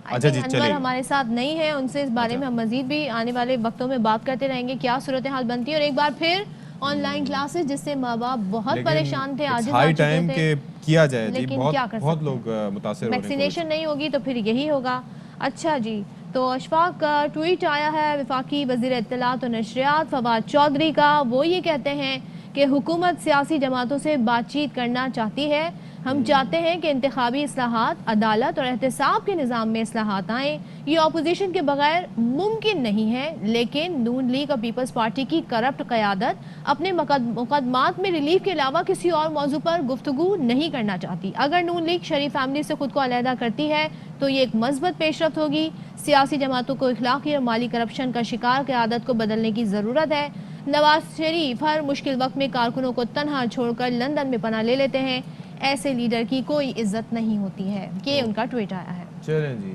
اچھا جی انور ہمارے ساتھ نہیں ہے, ان سے اس بارے میں ہم مزید بھی آنے والے وقتوں میں بات کرتے رہیں گے کیا صورتحال بنتی ہے. اور ایک بار پھر آن لائن کلاسز جس سے ماں باپ بہت پریشان تھے, عاجز آ چکے تھے, کیا جائے جی, لیکن کیا کر بہت لوگ متاثر ہو رہے ہیں. ویکسینیشن نہیں ہوگی تو پھر یہی ہوگا. اچھا جی, تو اشفاق کا ٹویٹ آیا ہے وفاقی وزیر اطلاعات و نشریات فواد چودھری کا. وہ یہ کہتے ہیں کہ حکومت سیاسی جماعتوں سے بات چیت کرنا چاہتی ہے. ہم چاہتے ہیں کہ انتخابی اصلاحات, عدالت اور احتساب کے نظام میں اصلاحات آئیں. یہ اپوزیشن کے بغیر ممکن نہیں ہے, لیکن نون لیگ اور پیپلز پارٹی کی کرپٹ قیادت اپنے مقدمات میں ریلیف کے علاوہ کسی اور موضوع پر گفتگو نہیں کرنا چاہتی. اگر نون لیگ شریف فیملی سے خود کو علیحدہ کرتی ہے تو یہ ایک مثبت پیش رفت ہوگی. سیاسی جماعتوں کو اخلاقی اور مالی کرپشن کا شکار قیادت کو بدلنے کی ضرورت ہے. نواز شریف ہر مشکل وقت میں کارکنوں کو تنہا چھوڑ کر لندن میں پناہ لے لیتے ہیں. ایسے لیڈر کی کوئی عزت نہیں ہوتی ہے. یہ ان کا ٹویٹ آیا ہے. چلیں جی,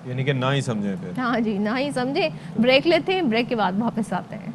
یعنی کہ نہ ہی سمجھیں پھر. ہاں جی, نہ ہی سمجھے. بریک لیتے ہیں, بریک کے بعد واپس آتے ہیں.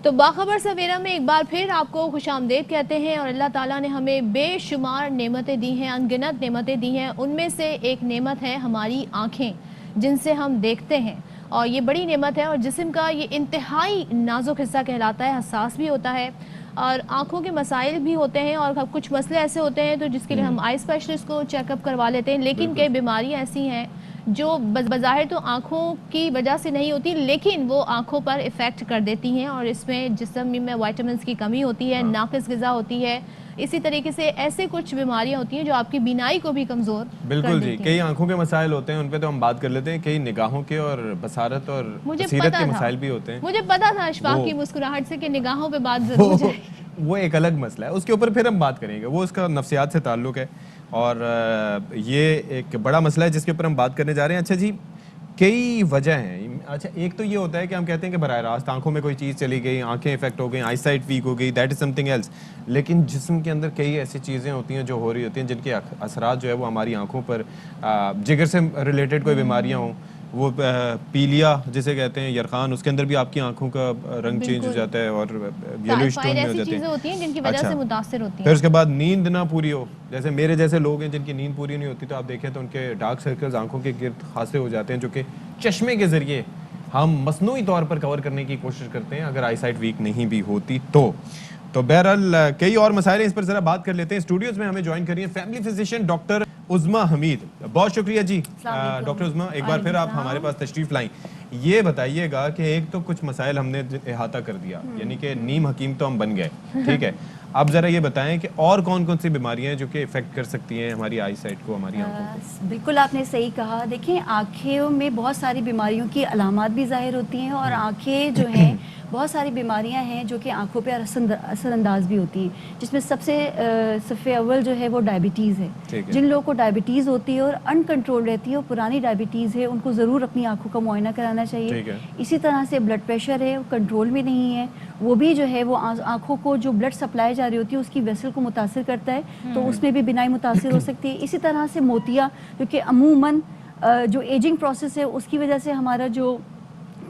تو باخبر سویرا میں ایک بار پھر آپ کو خوش آمدید کہتے ہیں, اور اللہ تعالیٰ نے ہمیں بے شمار نعمتیں دی ہیں, ان گنت نعمتیں دی ہیں. ان میں سے ایک نعمت ہے ہماری آنکھیں, جن سے ہم دیکھتے ہیں, اور یہ بڑی نعمت ہے. اور جسم کا یہ انتہائی نازک حصہ کہلاتا ہے, حساس بھی ہوتا ہے, اور آنکھوں کے مسائل بھی ہوتے ہیں, اور کچھ مسئلے ایسے ہوتے ہیں تو جس کے لیے ہم آئی اسپیشلسٹ کو چیک اپ کروا لیتے ہیں. لیکن کئی بیماریاں ایسی ہیں جو بظاہر تو آنکھوں کی وجہ سے نہیں ہوتی, لیکن وہ آنکھوں پر افیکٹ کر دیتی ہیں, اور اس میں جسم میں وائٹامنس کی کمی ہوتی ہے, ناقص غذا ہوتی ہے. اسی طریقے سے ایسے کچھ بیماریاں ہوتی ہیں جو آپ کی بینائی کو بھی کمزور بالکل جی. کئی آنکھوں کے مسائل ہوتے ہیں, ان پہ تو ہم بات کر لیتے ہیں. کئی نگاہوں کے اور بصارت اور بصیرت کے مسائل بھی ہوتے ہیں. مجھے پتا تھا اشفاق کی مسکراہٹ سے کہ نگاہوں پہ بات ضرور جائے. وہ ایک الگ مسئلہ ہے, اس کے اوپر پھر ہم بات کریں گے. وہ اس کا نفسیات سے تعلق ہے, اور یہ ایک بڑا مسئلہ ہے جس کے اوپر ہم بات کرنے جا رہے ہیں. اچھا جی, کئی وجہ ہیں. اچھا, ایک تو یہ ہوتا ہے کہ ہم کہتے ہیں کہ براہ راست آنکھوں میں کوئی چیز چلی گئی, آنکھیں افیکٹ ہو گئی, آئی سائٹ ویک ہو گئی, that is something else. لیکن جسم کے اندر کئی ایسی چیزیں ہوتی ہیں جو ہو رہی ہوتی ہیں جن کے اثرات جو ہے وہ ہماری آنکھوں پر, جگر سے ریلیٹڈ کوئی بیماریاں ہوں, وہ پیلیا جسے کہتے ہیں, یرقان, اس کے اندر بھی آپ کی آنکھوں کا رنگ چینج ہو جاتا ہے اور یلوش ٹون میں ہو جاتے ہیں. ہوتی ہیں جن کی وجہ سے متاثر ہوتی ہیں. پھر اس کے بعد نیند نہ پوری ہو, جیسے میرے جیسے لوگ ہیں جن کی نیند پوری نہیں ہوتی, تو آپ دیکھیں تو ان کے ڈارک سرکلز آنکھوں کے گرد خاصے ہو جاتے ہیں, جو کہ چشمے کے ذریعے ہم مصنوعی طور پر کور کرنے کی کوشش کرتے ہیں اگر آئی سائٹ ویک نہیں بھی ہوتی تو بہرحال کئی اور مسائل ہیں, اس پر ذرا بات کر لیتے ہیں. اسٹوڈیوز میں ہمیں جوائن کریے فیملی فزیشین ڈاکٹر عظمیٰ حمید. بہت شکریہ جی ڈاکٹر عظمیٰ, ایک بار پھر آپ ہمارے پاس تشریف لائیں. یہ بتائیے گا کہ ایک تو کچھ مسائل ہم نے احاطہ کر دیا, یعنی کہ نیم حکیم تو ہم بن گئے, ٹھیک ہے. اب ذرا یہ بتائیں کہ اور کون کون سی بیماریاں ہیں جو کہ افیکٹ کر سکتی ہیں ہماری آئی سائٹ کو, ہماری آنکھوں کو. بالکل آپ نے صحیح کہا. دیکھیں, آنکھوں میں بہت ساری بیماریوں کی علامات بھی ظاہر ہوتی ہیں, اور آنکھیں جو ہیں بہت ساری بیماریاں ہیں جو کہ آنکھوں پہ اثر انداز بھی ہوتی ہیں, جس میں سب سے صف اول جو ہے وہ ڈائبٹیز ہے. جن لوگوں کو ڈائبٹیز ہوتی ہے اور ان کنٹرول رہتی ہے, اور پرانی ڈائبٹیز ہے, ان کو ضرور اپنی آنکھوں کا معائنہ کرانا چاہیے. اسی طرح سے بلڈ پریشر ہے, وہ کنٹرول میں نہیں ہے, وہ بھی جو ہے وہ آنکھوں کو جو بلڈ سپلائی جا رہی ہوتی ہے اس کی ویسل کو متاثر کرتا ہے, تو اس میں بھی بینائی متاثر ہو سکتی ہے. اسی طرح سے موتیا, جو کہ عموماً جو ایجنگ پروسیس ہے اس کی وجہ سے ہمارا جو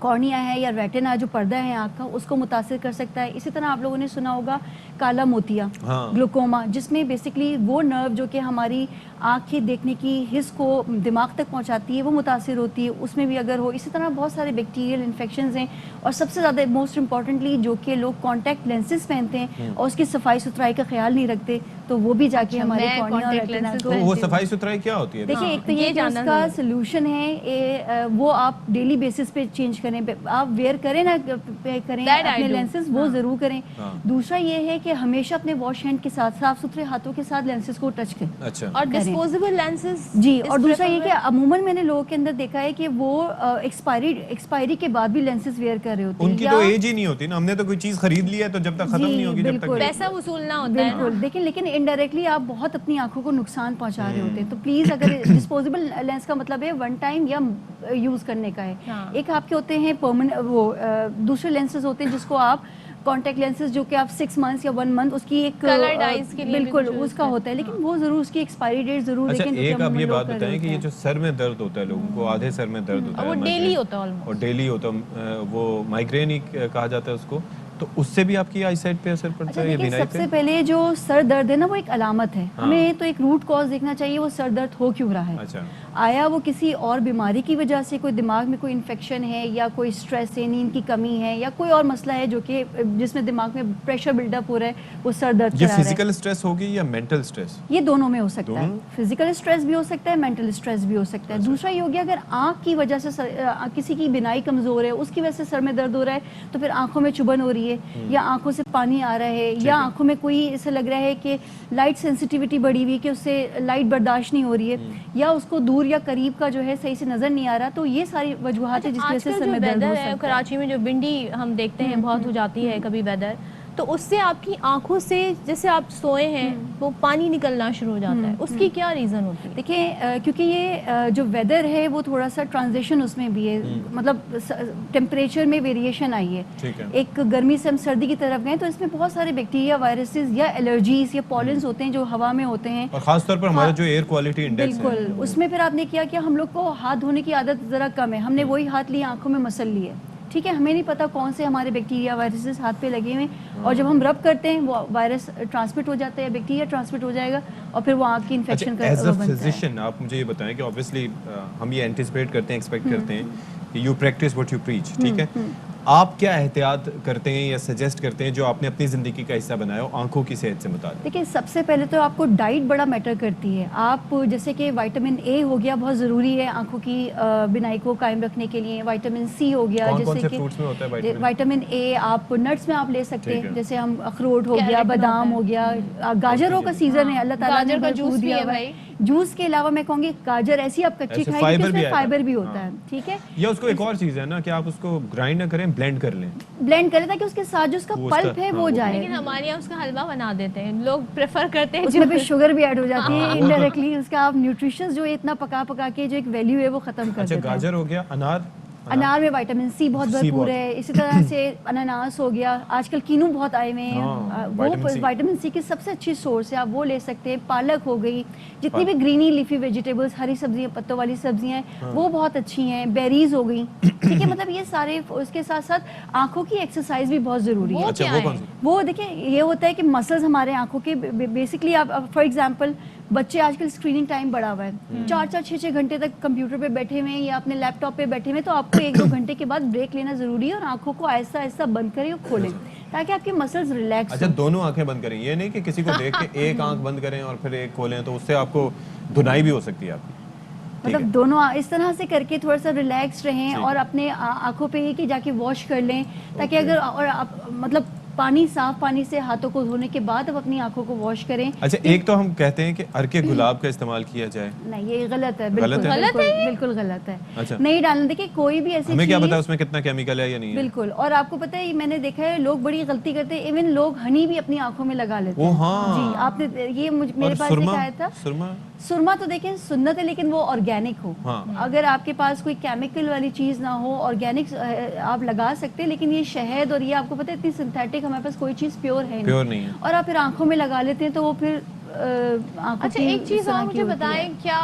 کارنیا ہے یا ریٹنا جو پردہ ہے آنکھ کا, اس کو متاثر کر سکتا ہے. اسی طرح آپ لوگوں نے سنا ہوگا کالا موتیا, گلوکوما, جس میں بیسکلی وہ نرو جو کہ ہماری آنکھ کے دیکھنے کی حس کو دماغ تک پہنچاتی ہے وہ متاثر ہوتی ہے, اس میں بھی اگر ہو. اسی طرح بہت سارے بیکٹیریل انفیکشنز ہیں, اور سب سے زیادہ موسٹ امپورٹنٹلی جو کہ لوگ کانٹیکٹ لینسز پہنتے ہیں اور اس کی صفائی ستھرائی کا خیال نہیں رکھتے, تو وہ بھی جا کے ہمارے کارنیا اور ریٹنا کو. وہ صفائی ستھرائی کیا ہوتی ہے؟ دیکھیں, ایک تو یہ اس کا سلوشن ہے, وہ آپ ڈیلی بیسس پہ چینج کریں, آپ ویئر کریں نہ کریں اپنے لینسز, وہ ضرور کریں. دوسرا یہ ہے کہ ہمیشہ اپنے واش ہینڈ کے ساتھ صاف ستھرے ہاتھوں کے ساتھ لینسز کو ٹچ کریں, اور ڈسپوزیبل لینسز. جی, اور دوسرا یہ کہ عموماً میں نے لوگوں کے اندر دیکھا ہے کہ وہ ایکسپائری کے بعد بھی لینسز ویئر کر رہے ہوتے ہیں. ان کی تو ایج ہی نہیں ہوتی نا, ہم نے تو کوئی چیز خرید لی ہے تو جب تک ختم نہیں ہوگی جب تک پیسہ وصولنا ہوتا ہے. بالکل, لیکن انڈائریکٹلی آپ بہت اپنی آنکھوں کو نقصان پہنچا رہے ہوتے ہیں. تو پلیز, اگر ڈسپوزیبل لینس کا مطلب ہے ون ٹائم یا یوز کرنے کا ہے. ایک آپ کے ہوتے ہیں وہ دوسرے لینسز ہوتے ہیں جس کو آپ کانٹیکٹ لینسز, جو کہ آپ 6 months یا 1 month اس کی ایک بالکل اس کا ہوتا ہے, لیکن وہ ضرور اس کی ایکسپائری ڈیٹ ضرور دیکھیں. ایک آپ یہ بات بتائیں کہ یہ جو سر میں درد ہوتا ہے لوگوں کو, آدھے سر میں درد ہوتا ہے, وہ ڈیلی ہوتا ہے, اور ڈیلی ہوتا ہے, وہ مائیگرین ہی کہا جاتا ہے اس کو, تو اس سے بھی آپ کی آئی سائٹ پہ اثر پڑتا ہے. سب سے پہلے جو سر درد ہے نا, وہ ایک علامت ہے. ہمیں تو ایک روٹ کاز دیکھنا چاہیے, وہ سر درد ہو کیوں رہا ہے. آیا وہ کسی اور بیماری کی وجہ سے، کوئی دماغ میں کوئی انفیکشن ہے یا کوئی اسٹریس ہے، نیند کی کمی ہے یا کوئی اور مسئلہ ہے جو کہ جس میں دماغ میں پریشر بلڈ اپ ہو رہا ہے، وہ سر درد یہ کرا رہا ہے. فزیکل اسٹریس ہوگی یا مینٹل اسٹریس؟ یہ دونوں میں ہو سکتا ہے. فزیکل اسٹریس بھی ہو سکتا ہے، مینٹل اسٹریس بھی ہو سکتا ہے. دوسرا یہ ہو گیا اگر آنکھ کی وجہ سے کسی کی بینائی کمزور ہے، اس کی وجہ سے سر میں درد ہو رہا ہے تو پھر آنکھوں میں چبھن ہو رہی ہے یا آنکھوں سے پانی آ رہا ہے یا آنکھوں میں کوئی ایسا لگ رہا ہے کہ لائٹ سینسٹیوٹی بڑھی ہوئی کہ اس سے لائٹ برداشت نہیں ہو رہی ہے یا اس کو دور یا قریب کا جو ہے صحیح سے نظر نہیں آ رہا، تو یہ ساری وجوہات ہیں جس کی وجہ سے سر میں درد ہو سکتا ہے. کراچی میں جو بنڈی ہم دیکھتے ہیں بہت ہو جاتی ہے کبھی ویدر، تو اس سے آپ کی آنکھوں سے جیسے آپ سوئے ہیں وہ پانی نکلنا شروع ہو جاتا ہے، اس کی کیا ریزن ہوتی ہے؟ دیکھیں کیونکہ یہ جو ویدر ہے وہ تھوڑا سا ٹرانزیشن اس میں بھی ہے، مطلب ٹیمپریچر میں ویریشن آئی ہے. ایک گرمی سے ہم سردی کی طرف گئے تو اس میں بہت سارے بیکٹیریا، وائرسز یا الرجیز یا پالنز ہوتے ہیں جو ہوا میں ہوتے ہیں، اور خاص طور پر ہمارا جو ایئر کوالٹی انڈیکس ہے بالکل اس میں پھر آپ نے کیا کہ ہم لوگ کو ہاتھ دھونے کی عادت ذرا کم ہے، ہم نے وہی ہاتھ لیے آنکھوں میں مسل لیے، ٹھیک ہے، ہمیں نہیں پتا کون سے ہمارے بیکٹیریا وائرسز ہاتھ پہ لگے ہوئے ہیں، اور جب ہم رب کرتے ہیں وہ وائرس ٹرانسمٹ ہو جاتا ہے، بیکٹیریا ٹرانسمٹ ہو جائے گا اور پھر وہ آنکھ کی انفیکشن کا ایز اے بنتا ہے. فزیشین آپ مجھے یہ بتائیں کہ obviously ہم یہ اینٹیسپیٹ کرتے ہیں، ایکسپیکٹ کرتے ہیں کہ you practice what you preach, ٹھیک ہے، آپ کیا احتیاط کرتے ہیں یا سجیسٹ کرتے ہیں جو آپ نے اپنی زندگی کا حصہ بنایا ہو آنکھوں کی صحت سے متعلق؟ دیکھیں سب سے پہلے تو آپ کو ڈائٹ بڑا میٹر کرتی ہے. آپ جیسے کہ وائٹامن اے ہو گیا بہت ضروری ہے آنکھوں کی بینائی کو قائم رکھنے کے لیے، وائٹامن سی ہو گیا، جیسے کہ وائٹامن اے آپ نٹس میں آپ لے سکتے ہیں، جیسے ہم اخروٹ ہو گیا، بادام ہو گیا، گاجروں کا سیزن ہے، اللہ تعالیٰ نے کا جوس بھی ہے بھائی. جوس کے علاوہ میں کہوں گی گاجر ایسی آپ کچی کھائیں گے، اس میں فائبر بھی ہوتا ہے، ٹھیک ہے. یا اس کو ایک اور چیز ہے نا کہ آپ اس کو گرائنڈ نہ کریں، بلینڈ کر لیں، بلینڈ کریں تاکہ اس کے ساتھ جو اس کا پلپ ہے وہ جائے. لیکن ہمارے یہاں اس کا حلوہ بنا دیتے ہیں لوگ، پریفر کرتے ہیں اس میں پھر شوگر بھی ایڈ ہو جاتی ہے انڈائریکٹلی، اس کا آپ نیوٹریشنز جو اتنا پکا پکا کے جو ایک ویلیو ہے وہ ختم کر دیتے ہیں. گاجر ہو گیا، انار میں وائٹامن سی بہت بھرپور ہے، اسی طرح سے اناناس ہو گیا، آج کل کینو بہت آئے ہوئے ہیں، وہ وائٹامن سی کی سب سے اچھی سورس ہے، آپ وہ لے سکتے ہیں. پالک ہو گئی، جتنی بھی گرینی لیفی ویجیٹیبلز، ہری سبزیاں، پتوں والی سبزیاں ہیں وہ بہت اچھی ہیں. بیریز ہو گئی، ٹھیک ہے، مطلب یہ سارے. اس کے ساتھ ساتھ آنکھوں کی ایکسرسائز بھی بہت ضروری ہے. وہ دیکھیں یہ ہوتا ہے کہ مسلز ہمارے آنکھوں کے بیسکلی، آپ فار ایگزامپل بچے آج کل اسکریننگ ٹائم بڑا ہوا ہے، 4-6 گھنٹے تک کمپیوٹر پہ بیٹھے ہوئے ہیں یا اپنے لیپ ٹاپ پہ بیٹھے ہوئے ہیں، تو آپ کو 1-2 گھنٹے کے بعد بریک لینا ضروری ہے اور آنکھوں کو آہستہ آہستہ بند کریں اور کھولیں تاکہ آپ کے مسلز ریلیکس. اچھا دونوں آنکھیں بند کریں، یہ نہیں کہ کسی کو دیکھ کے ایک آنکھ بند کریں اور پھر ایک کھولیں، تو اس سے آپ کو دھنائی بھی ہو سکتی ہے آپ کی. مطلب دونوں اس طرح سے کر کے تھوڑا سا ریلیکس رہیں اور اپنے آنکھوں پہ ہی کہ جا کے واش کر لیں تاکہ اگر، اور آپ مطلب پانی، صاف پانی سے ہاتھوں کو دھونے کے بعد اب اپنی آنکھوں کو واش کریں. اچھا ایک تو ہم کہتے ہیں کہ عرق گلاب کا استعمال کیا جائے، نہیں یہ غلط ہے، بالکل غلط ہے، نہیں ڈالنا. دیکھیے کوئی بھی ایسی ہمیں کیا پتا اس میں کتنا کیمیکل ہے یا نہیں ہے. بالکل. اور آپ کو پتہ ہے میں نے دیکھا ہے لوگ بڑی غلطی کرتے ہیں، ایون لوگ ہنی بھی اپنی آنکھوں میں لگا لیتے ہیں. جی آپ نے یہ میرے پاس ایک آیا تھا. سرما تو دیکھیں سنت ہے لیکن وہ آرگینک ہو. اگر آپ کے پاس کوئی کیمیکل والی چیز نہ ہو، آرگینک آپ لگا سکتے ہیں، لیکن یہ شہد اور یہ آپ کو پتہ ہے اتنی سنتھیٹک ہمارے پاس کوئی چیز پیور ہے نہیں، اور آپ پھر آنکھوں میں لگا لیتے ہیں تو وہ پھر اچھا ایک چیز اور مجھے بتائیں، کیا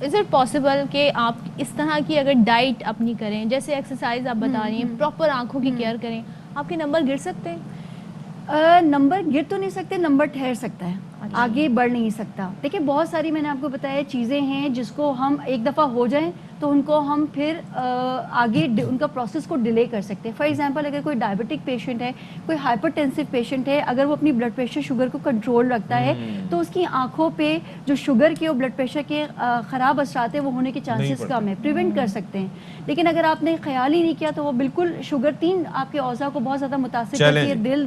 از اٹ پاسبل کہ آپ اس طرح کی اگر ڈائٹ اپنی کریں، جیسے ایکسرسائز آپ بتا رہی ہیں، پراپر آنکھوں کی کیئر کریں، آپ کے نمبر گر سکتے ہیں؟ نمبر گر تو نہیں سکتے، نمبر ٹھہر سکتا ہے، آگے بڑھ نہیں سکتا. دیکھیں بہت ساری میں نے آپ کو بتایا چیزیں ہیں جس کو ہم ایک دفعہ ہو جائیں تو ان کو ہم پھر آگے ان کا پروسیس کو ڈیلے کر سکتے ہیں. فار ایگزامپل اگر کوئی ڈائبٹک پیشنٹ ہے، کوئی ہائپر ٹینسو پیشنٹ ہے، اگر وہ اپنی بلڈ پریشر شوگر کو کنٹرول رکھتا ہے تو اس کی آنکھوں پہ جو شوگر کے اور بلڈ پریشر کے خراب اثرات ہیں وہ ہونے کے چانسز کم ہے، پریونٹ کر سکتے ہیں. لیکن اگر آپ نے خیال ہی نہیں کیا تو وہ بالکل شوگر 3 آپ کے اعضاء کو بہت زیادہ متاثر کرتی ہے، دل،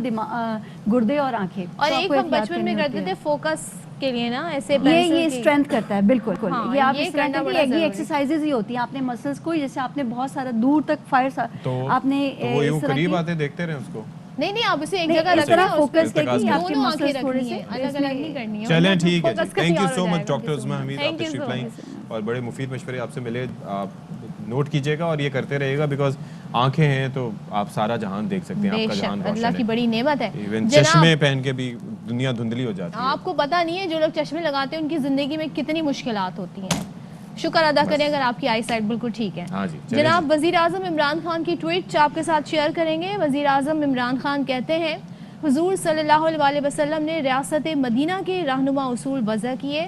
گردے اور آنکھیں. اور ایک ہم بچپن میں کرتے تھے فوکس کے لیے نا، ایسے یہ اسٹرینتھ کرتا ہے. بالکل یہ آپ ایکسرسائزز ہی ہوتی ہیں، آپ نے مسلس کو جیسے آپ نے بہت سارا دور تک فائر آپ نے اس طرح قریب آتے دیکھتے رہے اس کو، نہیں آپ اسے ایک جگہ رکھیں، فوکس کریں کہ آپ کے مسلس رکھنی ہے، الگ الگ نہیں کرنی ہے. چلیں ٹھیک ہے، thank you so much doctor Uzma Hamid, آپ تشریف لائیں اور بڑے مفید مشورے آپ سے ملے. آپ نوٹ کیجئے گا اور یہ کرتے رہے گا، بیکاز آنکھیں ہیں تو آپ سارا جہان دیکھ سکتے ہیں، آپ کا جہان روشن ہے، اللہ کی بڑی نعمت ہے. ایون چشمے پہن کے بھی دنیا دھندلی ہو جاتی ہے. آپ کو پتہ نہیں ہے جو لوگ چشمے لگاتے ہیں ان کی زندگی میں کتنی مشکلات ہوتی ہیں. شکر ادا کریں اگر آپ کی آئی سائٹ بالکل ٹھیک ہے. جناب وزیر اعظم عمران خان کی ٹویٹ آپ کے ساتھ شیئر کریں گے. وزیر اعظم عمران خان کہتے ہیں حضور صلی اللہ علیہ وسلم نے ریاست مدینہ کے رہنما اصول وضع کیے.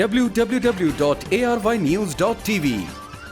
www.arYnews.tv।